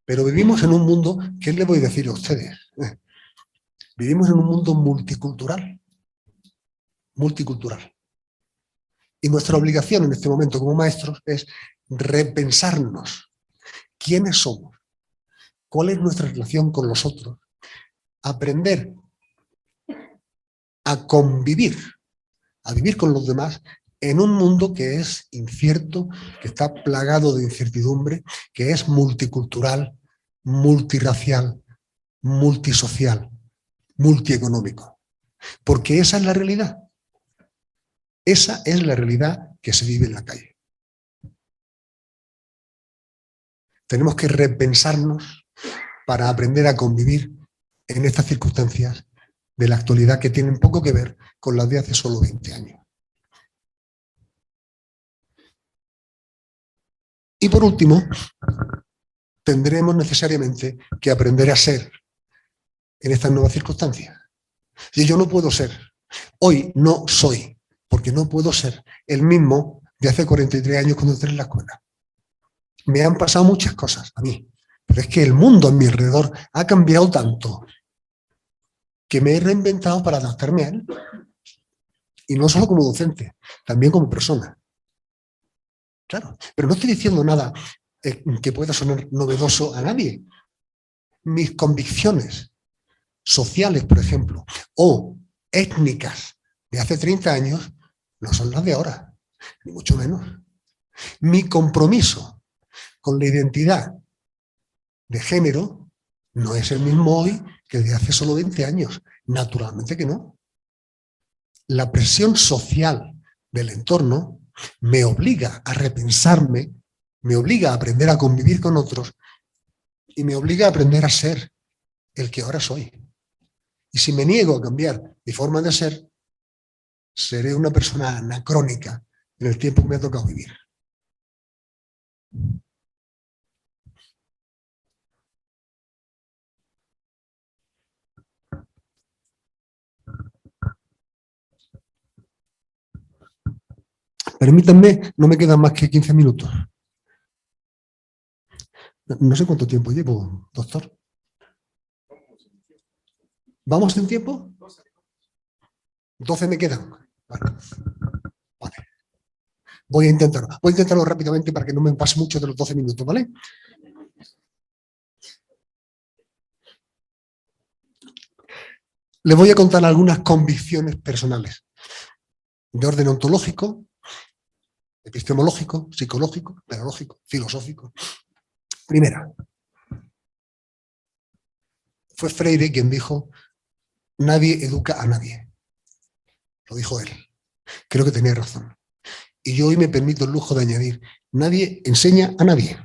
pero vivimos en un mundo, ¿qué les voy a decir a ustedes? Vivimos en un mundo multicultural. Y nuestra obligación en este momento como maestros es repensarnos quiénes somos, cuál es nuestra relación con los otros, aprender a convivir, a vivir con los demás en un mundo que es incierto, que está plagado de incertidumbre, que es multicultural, multirracial, multisocial, multieconómico. Porque esa es la realidad. Esa es la realidad que se vive en la calle. Tenemos que repensarnos para aprender a convivir en estas circunstancias de la actualidad que tienen poco que ver con las de hace solo 20 años. Y por último, tendremos necesariamente que aprender a ser en estas nuevas circunstancias. Y yo no puedo ser, hoy no soy, porque no puedo ser el mismo de hace 43 años cuando entré en la escuela. Me han pasado muchas cosas a mí, pero es que el mundo a mi alrededor ha cambiado tanto que me he reinventado para adaptarme a él. Y no solo como docente, también como persona. Claro, pero no estoy diciendo nada que pueda sonar novedoso a nadie. Mis convicciones sociales, por ejemplo, o étnicas de hace 30 años, no son las de ahora. ni mucho menos. Mi compromiso con la identidad de género no es el mismo hoy que de hace solo 20 años. Naturalmente que no. La presión social del entorno me obliga a repensarme, me obliga a aprender a convivir con otros y me obliga a aprender a ser el que ahora soy. Y si me niego a cambiar mi forma de ser, seré una persona anacrónica en el tiempo que me ha tocado vivir. Permítanme, no me quedan más que 15 minutos. No sé cuánto tiempo llevo, doctor. ¿Vamos en tiempo? 12 me quedan. Vale. Voy a intentarlo rápidamente para que no me pase mucho de los 12 minutos, ¿vale? Les voy a contar algunas convicciones personales de orden ontológico, epistemológico, psicológico, pedagógico, filosófico. Primera, fue Freire quien dijo: nadie educa a nadie. Lo dijo él. Creo que tenía razón. Y yo hoy me permito el lujo de añadir: nadie enseña a nadie.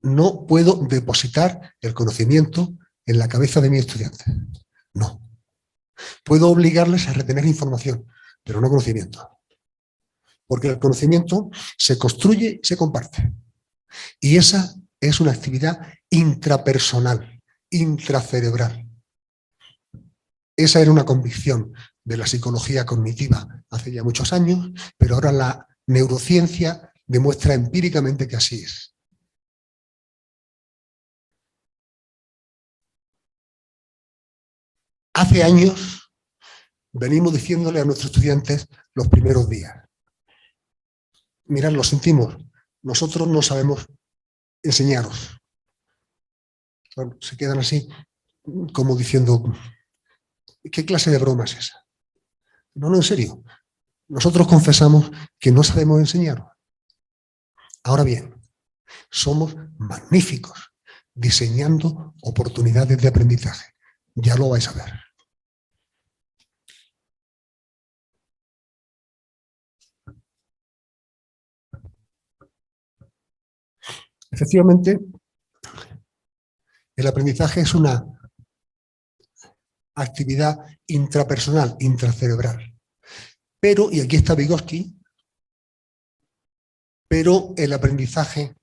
No puedo depositar el conocimiento en la cabeza de mi estudiante. No. Puedo obligarles a retener información, pero no conocimiento. Porque el conocimiento se construye y se comparte. Y esa es una actividad intrapersonal, intracerebral. Esa era una convicción de la psicología cognitiva hace ya muchos años, pero ahora la neurociencia demuestra empíricamente que así es. Hace años venimos diciéndole a nuestros estudiantes los primeros días: mirad, lo sentimos, nosotros no sabemos enseñaros. Bueno, se quedan así como diciendo: ¿qué clase de broma es esa? No, en serio. Nosotros confesamos que no sabemos enseñar. Ahora bien, somos magníficos diseñando oportunidades de aprendizaje. Ya lo vais a ver. Efectivamente, el aprendizaje es una actividad intrapersonal, intracerebral. Pero, y aquí está Vygotsky, pero el aprendizaje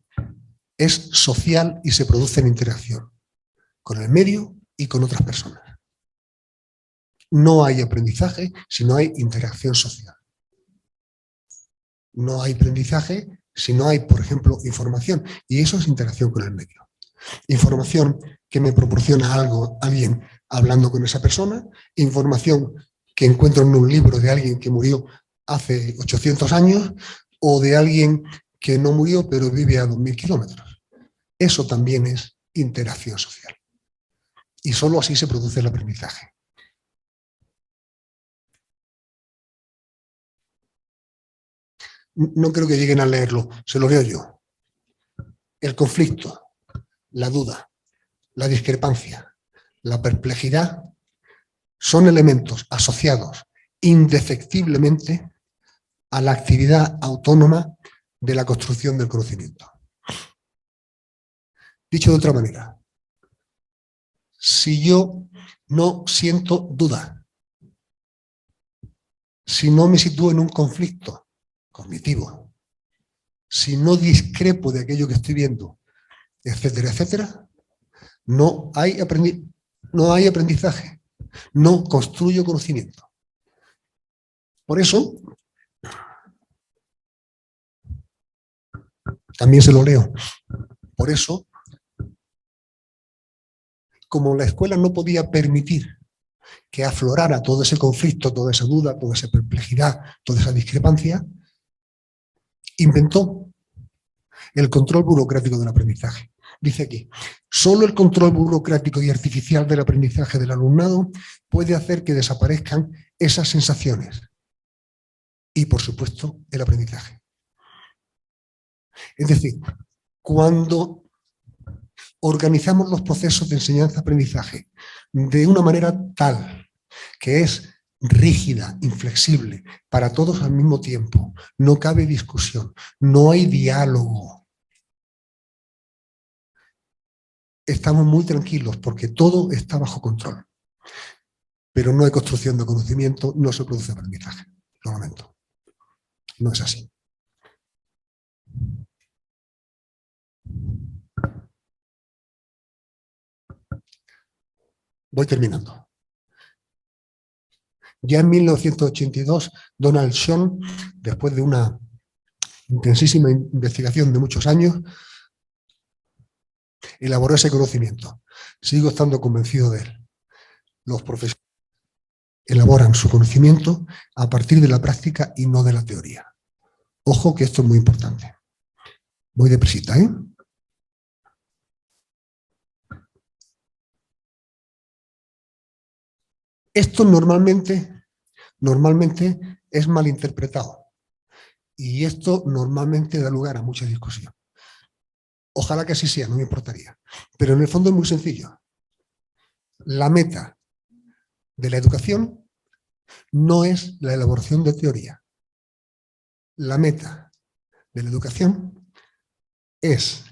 es social y se produce en interacción con el medio y con otras personas. No hay aprendizaje si no hay interacción social. No hay aprendizaje si no hay, por ejemplo, información, y eso es interacción con el medio. Información que me proporciona alguien hablando con esa persona, información que encuentro en un libro de alguien que murió hace 800 años o de alguien que no murió pero vive a 2000 kilómetros. Eso también es interacción social. Y solo así se produce el aprendizaje. No creo que lleguen a leerlo, se lo leo yo. El conflicto, la duda, la discrepancia, la perplejidad son elementos asociados indefectiblemente a la actividad autónoma de la construcción del conocimiento. Dicho de otra manera, si yo no siento duda, si no me sitúo en un conflicto cognitivo, si no discrepo de aquello que estoy viendo, etcétera, etcétera, no hay aprendizaje, no construyo conocimiento. Por eso, también se lo leo, por eso, como la escuela no podía permitir que aflorara todo ese conflicto, toda esa duda, toda esa perplejidad, toda esa discrepancia, inventó el control burocrático del aprendizaje. Dice aquí: solo el control burocrático y artificial del aprendizaje del alumnado puede hacer que desaparezcan esas sensaciones, y, por supuesto, el aprendizaje. Es decir, cuando organizamos los procesos de enseñanza-aprendizaje de una manera tal que es rígida, inflexible, para todos al mismo tiempo, no cabe discusión, no hay diálogo. Estamos muy tranquilos porque todo está bajo control. Pero no hay construcción de conocimiento, no se produce aprendizaje. Lo lamento. No es así. Voy terminando. Ya en 1982, Donald Schoen, después de una intensísima investigación de muchos años, elaboró ese conocimiento. Sigo estando convencido de él. Los profesores elaboran su conocimiento a partir de la práctica y no de la teoría. Ojo que esto es muy importante. Voy depresita, ¿eh? Esto normalmente es malinterpretado y esto normalmente da lugar a mucha discusión. Ojalá que así sea, no me importaría. Pero en el fondo es muy sencillo. La meta de la educación no es la elaboración de teoría. La meta de la educación es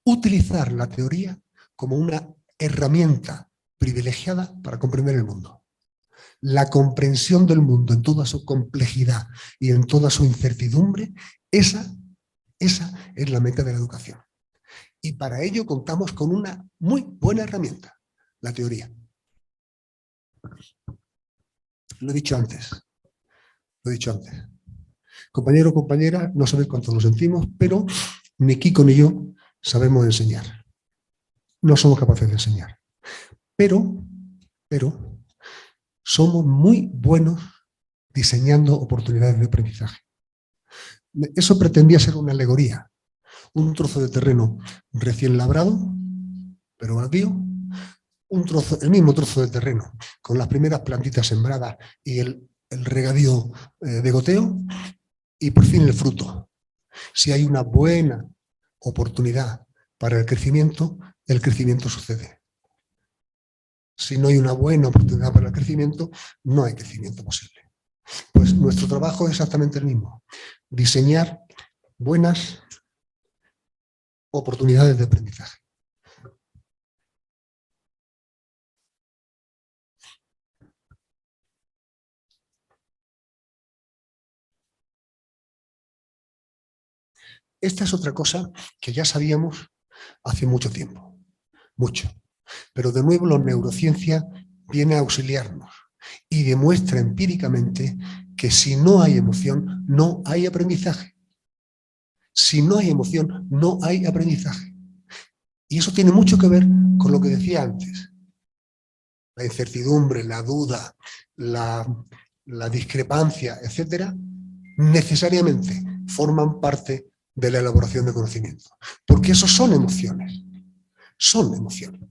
utilizar la teoría como una herramienta privilegiada para comprender el mundo. La comprensión del mundo en toda su complejidad y en toda su incertidumbre, esa es la meta de la educación. Y para ello contamos con una muy buena herramienta, la teoría. Lo he dicho antes. Compañero o compañera, no sabéis cuánto lo sentimos, pero ni Kiko ni yo sabemos enseñar. No somos capaces de enseñar. Pero somos muy buenos diseñando oportunidades de aprendizaje. Eso pretendía ser una alegoría. Un trozo de terreno recién labrado, pero baldío, el mismo trozo de terreno, con las primeras plantitas sembradas y el regadío de goteo, y por fin el fruto. Si hay una buena oportunidad para el crecimiento sucede. Si no hay una buena oportunidad para el crecimiento, no hay crecimiento posible. Pues nuestro trabajo es exactamente el mismo. Diseñar buenas oportunidades de aprendizaje. Esta es otra cosa que ya sabíamos hace mucho tiempo, mucho. Pero de nuevo la neurociencia viene a auxiliarnos y demuestra empíricamente que si no hay emoción, no hay aprendizaje. Si no hay emoción, no hay aprendizaje. Y eso tiene mucho que ver con lo que decía antes. La incertidumbre, la duda, la discrepancia, etcétera, necesariamente forman parte de la elaboración de conocimiento. Porque eso son emociones. Son emociones.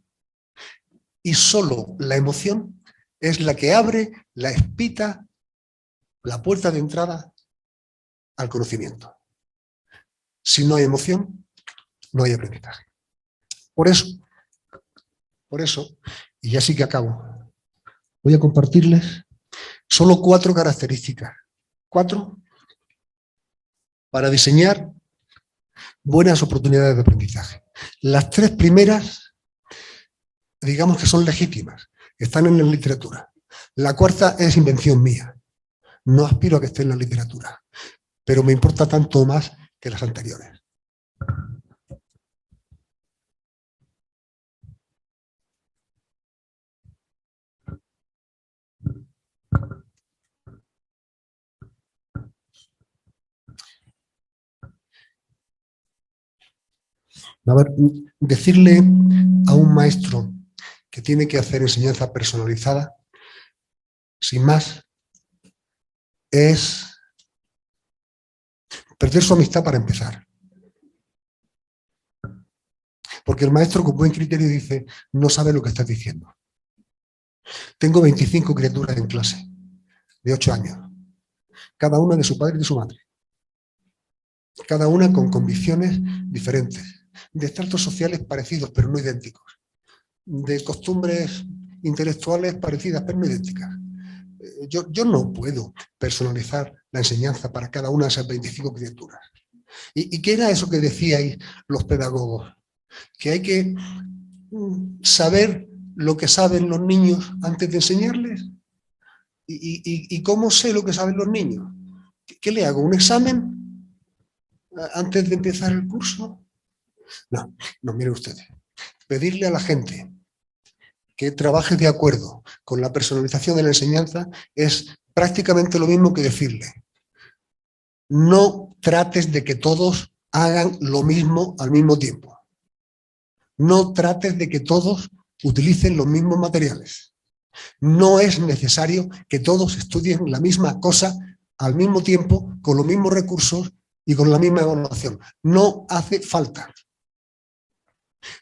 Y solo la emoción es la que abre la espita, la puerta de entrada al conocimiento. Si no hay emoción, no hay aprendizaje. Por eso, y ya sí que acabo, voy a compartirles solo 4 características. 4 para diseñar buenas oportunidades de aprendizaje. Las 3 primeras, digamos que son legítimas, están en la literatura. La 4ª es invención mía. No aspiro a que esté en la literatura, pero me importa tanto más que las anteriores. A ver, decirle a un maestro que tiene que hacer enseñanza personalizada, sin más, es perder su amistad para empezar. Porque el maestro con buen criterio dice, no sabe lo que estás diciendo. Tengo 25 criaturas en clase, de 8 años. cada una de su padre y de su madre, cada una con convicciones diferentes, de estratos sociales parecidos pero no idénticos, de costumbres intelectuales parecidas pero no idénticas. Yo no puedo personalizar la enseñanza para cada una de esas 25 criaturas. ¿Y qué era eso que decíais los pedagogos? Que hay que saber lo que saben los niños antes de enseñarles. ¿Y cómo sé lo que saben los niños? ¿Qué le hago? ¿Un examen antes de empezar el curso? No, miren ustedes. Pedirle a la gente que trabaje de acuerdo con la personalización de la enseñanza es prácticamente lo mismo que decirle: no trates de que todos hagan lo mismo al mismo tiempo. No trates de que todos utilicen los mismos materiales. No es necesario que todos estudien la misma cosa al mismo tiempo, con los mismos recursos y con la misma evaluación. No hace falta.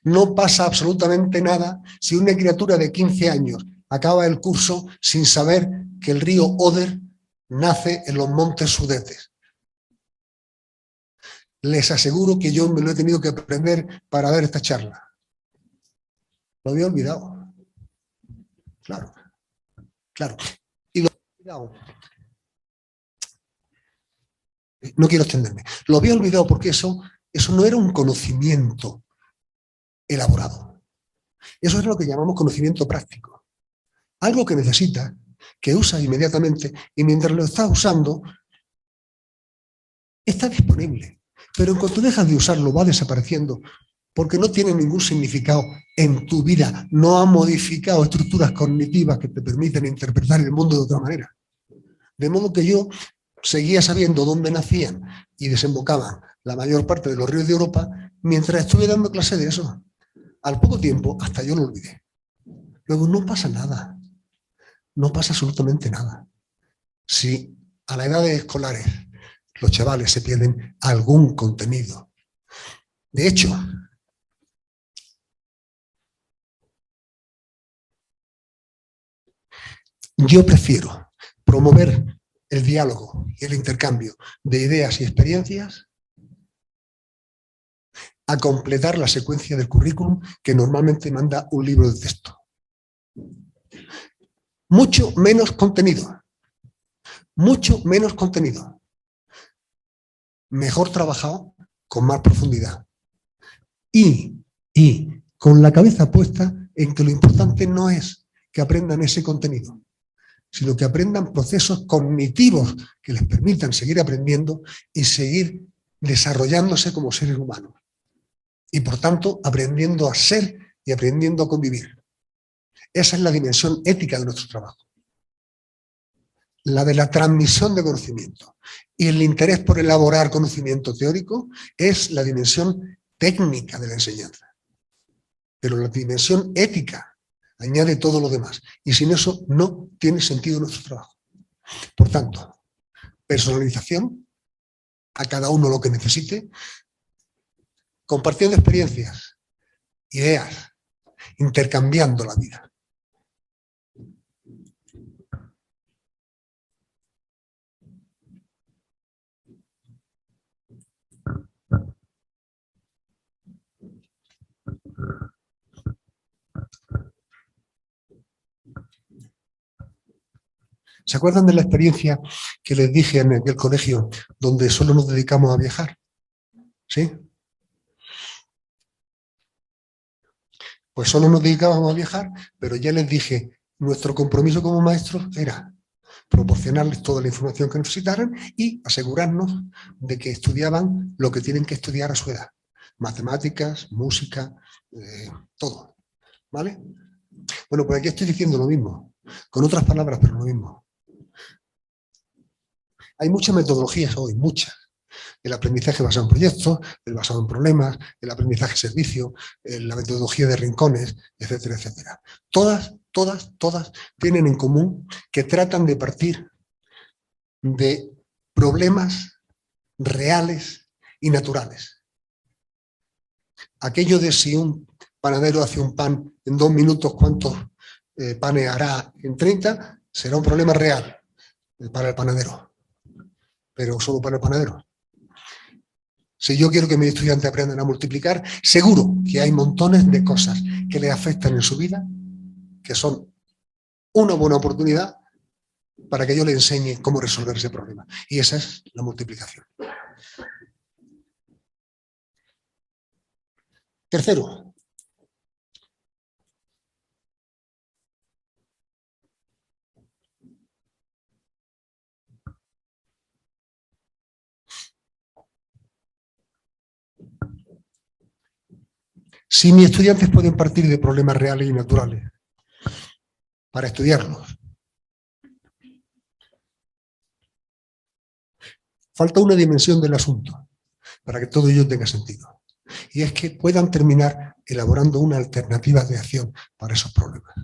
No pasa absolutamente nada si una criatura de 15 años acaba el curso sin saber que el río Oder nace en los montes Sudetes. Les aseguro que yo me lo he tenido que aprender para dar esta charla. Lo había olvidado. Claro. Y lo había olvidado. No quiero extenderme. Lo había olvidado porque eso no era un conocimiento elaborado. Eso es lo que llamamos conocimiento práctico. Algo que necesitas, que usas inmediatamente, y mientras lo estás usando, está disponible. Pero en cuanto dejas de usarlo, va desapareciendo, porque no tiene ningún significado en tu vida. No ha modificado estructuras cognitivas que te permiten interpretar el mundo de otra manera. De modo que yo seguía sabiendo dónde nacían y desembocaban la mayor parte de los ríos de Europa mientras estuve dando clase de eso. Al poco tiempo, hasta yo lo olvidé. Luego no pasa nada. No pasa absolutamente nada. Si a la edad de escolares los chavales se pierden algún contenido. De hecho, yo prefiero promover el diálogo y el intercambio de ideas y experiencias a completar la secuencia del currículum que normalmente manda un libro de texto. Mucho menos contenido. Mucho menos contenido. Mejor trabajado, con más profundidad. Y con la cabeza puesta en que lo importante no es que aprendan ese contenido, sino que aprendan procesos cognitivos que les permitan seguir aprendiendo y seguir desarrollándose como seres humanos. Y por tanto, aprendiendo a ser y aprendiendo a convivir. Esa es la dimensión ética de nuestro trabajo. La de la transmisión de conocimiento. Y el interés por elaborar conocimiento teórico es la dimensión técnica de la enseñanza. Pero la dimensión ética añade todo lo demás. Y sin eso no tiene sentido nuestro trabajo. Por tanto, personalización, a cada uno lo que necesite, compartiendo experiencias, ideas, intercambiando la vida. ¿Se acuerdan de la experiencia que les dije en aquel colegio donde solo nos dedicamos a viajar? ¿Sí? Pues solo nos dedicábamos a viajar, pero ya les dije, nuestro compromiso como maestros era proporcionarles toda la información que necesitaran y asegurarnos de que estudiaban lo que tienen que estudiar a su edad. Matemáticas, música, todo. ¿Vale? Bueno, pues aquí estoy diciendo lo mismo, con otras palabras, pero lo mismo. Hay muchas metodologías hoy, muchas. El aprendizaje basado en proyectos, el basado en problemas, el aprendizaje servicio, la metodología de rincones, etcétera, etcétera. Todas tienen en común que tratan de partir de problemas reales y naturales. Aquello de si un panadero hace un pan en 2 minutos, ¿cuántos panes hará en 30? Será un problema real para el panadero. pero solo para el panadero. Si yo quiero que mis estudiantes aprendan a multiplicar, seguro que hay montones de cosas que les afectan en su vida, que son una buena oportunidad para que yo les enseñe cómo resolver ese problema. Y esa es la multiplicación. Tercero, si mis estudiantes pueden partir de problemas reales y naturales para estudiarlos, falta una dimensión del asunto para que todo ello tenga sentido. Y es que puedan terminar elaborando una alternativa de acción para esos problemas.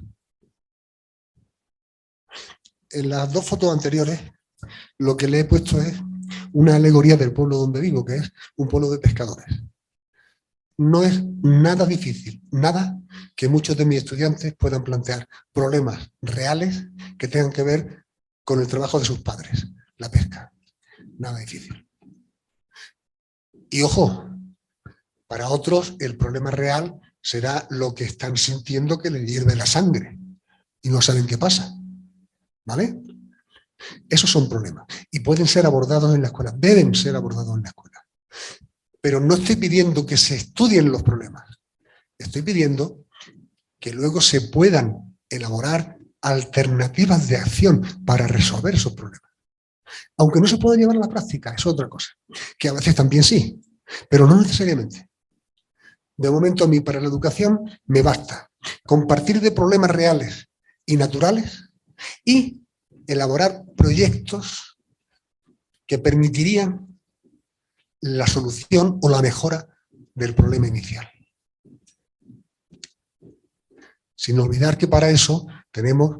En las dos fotos anteriores, lo que le he puesto es una alegoría del pueblo donde vivo, que es un pueblo de pescadores. No es nada difícil, nada que muchos de mis estudiantes puedan plantear problemas reales que tengan que ver con el trabajo de sus padres, la pesca. Nada difícil. Y ojo, para otros el problema real será lo que están sintiendo que les hierve la sangre y no saben qué pasa. ¿Vale? Esos son problemas y pueden ser abordados en la escuela, deben ser abordados en la escuela. Pero no estoy pidiendo que se estudien los problemas, estoy pidiendo que luego se puedan elaborar alternativas de acción para resolver esos problemas. Aunque no se pueda llevar a la práctica, es otra cosa, que a veces también sí, pero no necesariamente. De momento a mí para la educación me basta compartir de problemas reales y naturales y elaborar proyectos que permitirían la solución o la mejora del problema inicial. Sin olvidar que para eso tenemos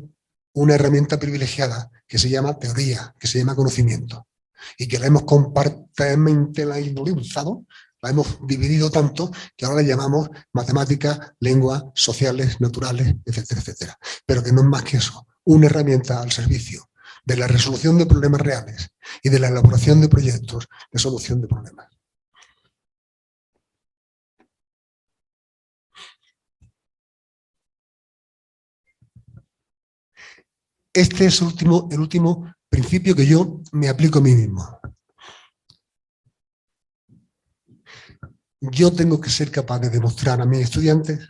una herramienta privilegiada que se llama teoría, que se llama conocimiento, y que la hemos compartimentalizado, la hemos dividido tanto que ahora la llamamos matemáticas, lenguas, sociales, naturales, etcétera, etcétera. Pero que no es más que eso, una herramienta al servicio de la resolución de problemas reales y de la elaboración de proyectos de solución de problemas. Este es el último principio que yo me aplico a mí mismo. Yo tengo que ser capaz de demostrar a mis estudiantes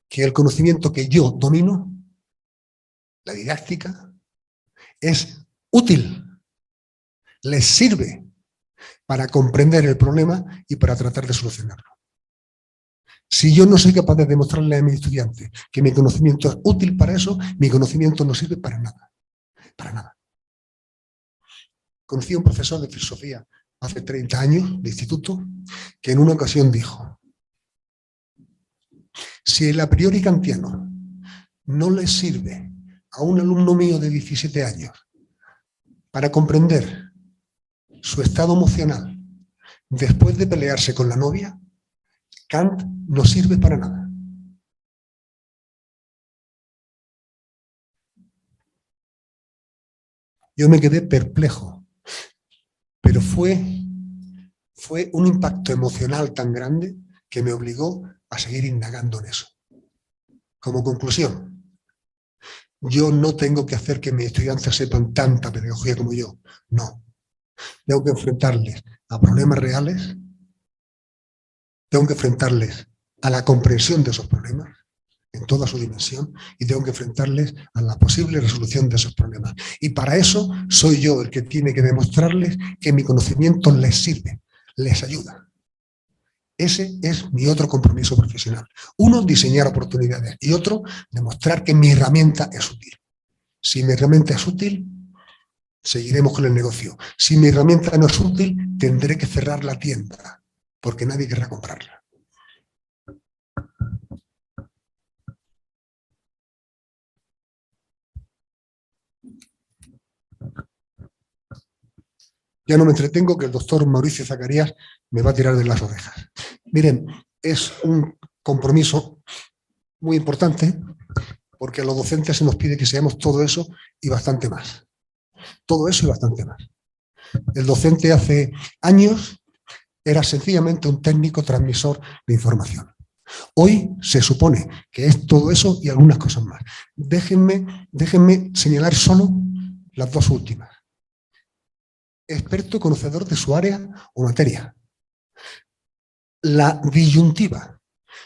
que el conocimiento que yo domino, la didáctica, es útil, les sirve para comprender el problema y para tratar de solucionarlo. Si yo no soy capaz de demostrarle a mis estudiantes que mi conocimiento es útil para eso, mi conocimiento no sirve para nada. Para nada. Conocí a un profesor de filosofía hace 30 años de instituto que en una ocasión dijo: si el a priori kantiano no le sirve a un alumno mío de 17 años para comprender su estado emocional después de pelearse con la novia, Kant no sirve para nada. Yo me quedé perplejo, pero fue un impacto emocional tan grande que me obligó a seguir indagando en eso. Como conclusión, yo no tengo que hacer que mis estudiantes sepan tanta pedagogía como yo, no. Tengo que enfrentarles a problemas reales, tengo que enfrentarles a la comprensión de esos problemas en toda su dimensión y tengo que enfrentarles a la posible resolución de esos problemas. Y para eso soy yo el que tiene que demostrarles que mi conocimiento les sirve, les ayuda. Ese es mi otro compromiso profesional. Uno, diseñar oportunidades y otro, demostrar que mi herramienta es útil. Si mi herramienta es útil, seguiremos con el negocio. Si mi herramienta no es útil, tendré que cerrar la tienda porque nadie querrá comprarla. Ya no me entretengo, que el doctor Mauricio Zacarías me va a tirar de las orejas. Miren, es un compromiso muy importante porque a los docentes se nos pide que seamos todo eso y bastante más. Todo eso y bastante más. El docente hace años era sencillamente un técnico transmisor de información. Hoy se supone que es todo eso y algunas cosas más. Déjenme señalar solo las dos últimas. Experto conocedor de su área o materia. La disyuntiva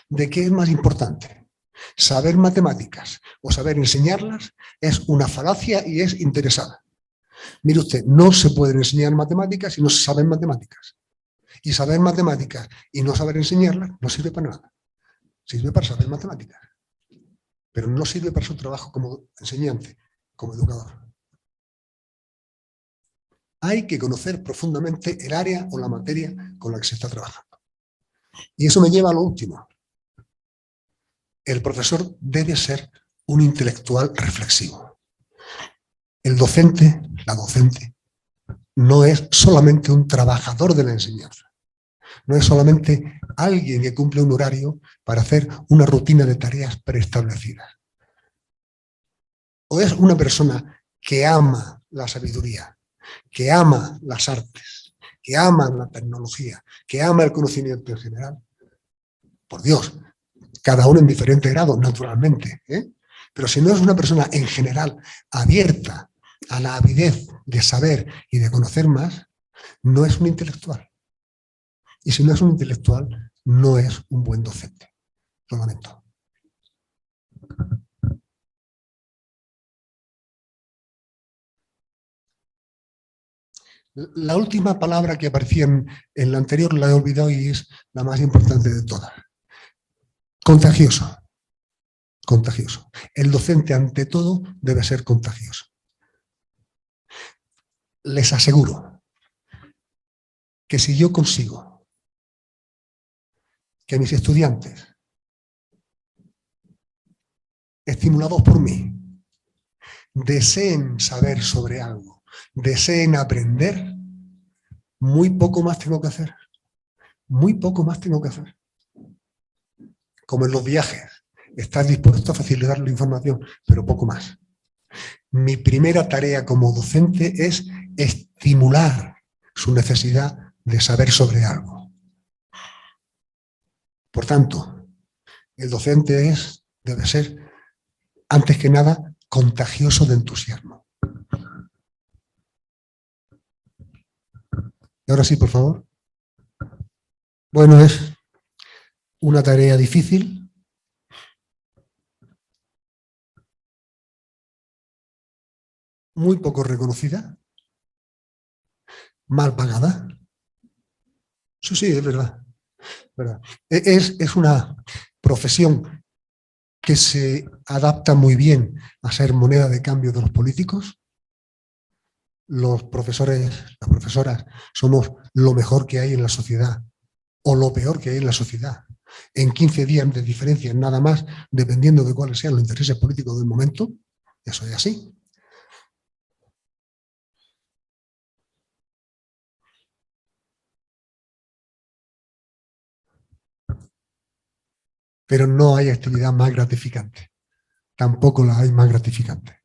de qué es más importante, saber matemáticas o saber enseñarlas, es una falacia y es interesada. Mire usted, no se pueden enseñar matemáticas si no se saben matemáticas. Y saber matemáticas y no saber enseñarlas no sirve para nada. Sirve para saber matemáticas, pero no sirve para su trabajo como enseñante, como educador. Hay que conocer profundamente el área o la materia con la que se está trabajando. Y eso me lleva a lo último. El profesor debe ser un intelectual reflexivo. El docente, la docente, no es solamente un trabajador de la enseñanza. No es solamente alguien que cumple un horario para hacer una rutina de tareas preestablecidas. O es una persona que ama la sabiduría, que ama las artes, que ama la tecnología, que ama el conocimiento en general. Por Dios, cada uno en diferente grado, naturalmente, ¿eh? Pero si no es una persona en general abierta a la avidez de saber y de conocer más, no es un intelectual. Y si no es un intelectual, no es un buen docente. Lo lamento. La última palabra que aparecía en la anterior la he olvidado y es la más importante de todas. Contagioso. Contagioso. El docente, ante todo, debe ser contagioso. Les aseguro que si yo consigo que mis estudiantes, estimulados por mí, deseen saber sobre algo, deseen aprender, muy poco más tengo que hacer. Muy poco más tengo que hacer. Como en los viajes, estás dispuesto a facilitar la información, pero poco más. Mi primera tarea como docente es estimular su necesidad de saber sobre algo. Por tanto, el docente debe ser, antes que nada, contagioso de entusiasmo. Y ahora sí, por favor. Bueno, es una tarea difícil. Muy poco reconocida. Mal pagada. Sí, sí, es verdad. Es una profesión que se adapta muy bien a ser moneda de cambio de los políticos. Los profesores, las profesoras, somos lo mejor que hay en la sociedad o lo peor que hay en la sociedad. En 15 días de diferencia, nada más, dependiendo de cuáles sean los intereses políticos del momento. Eso es así. Pero no hay actividad más gratificante. Tampoco la hay más gratificante.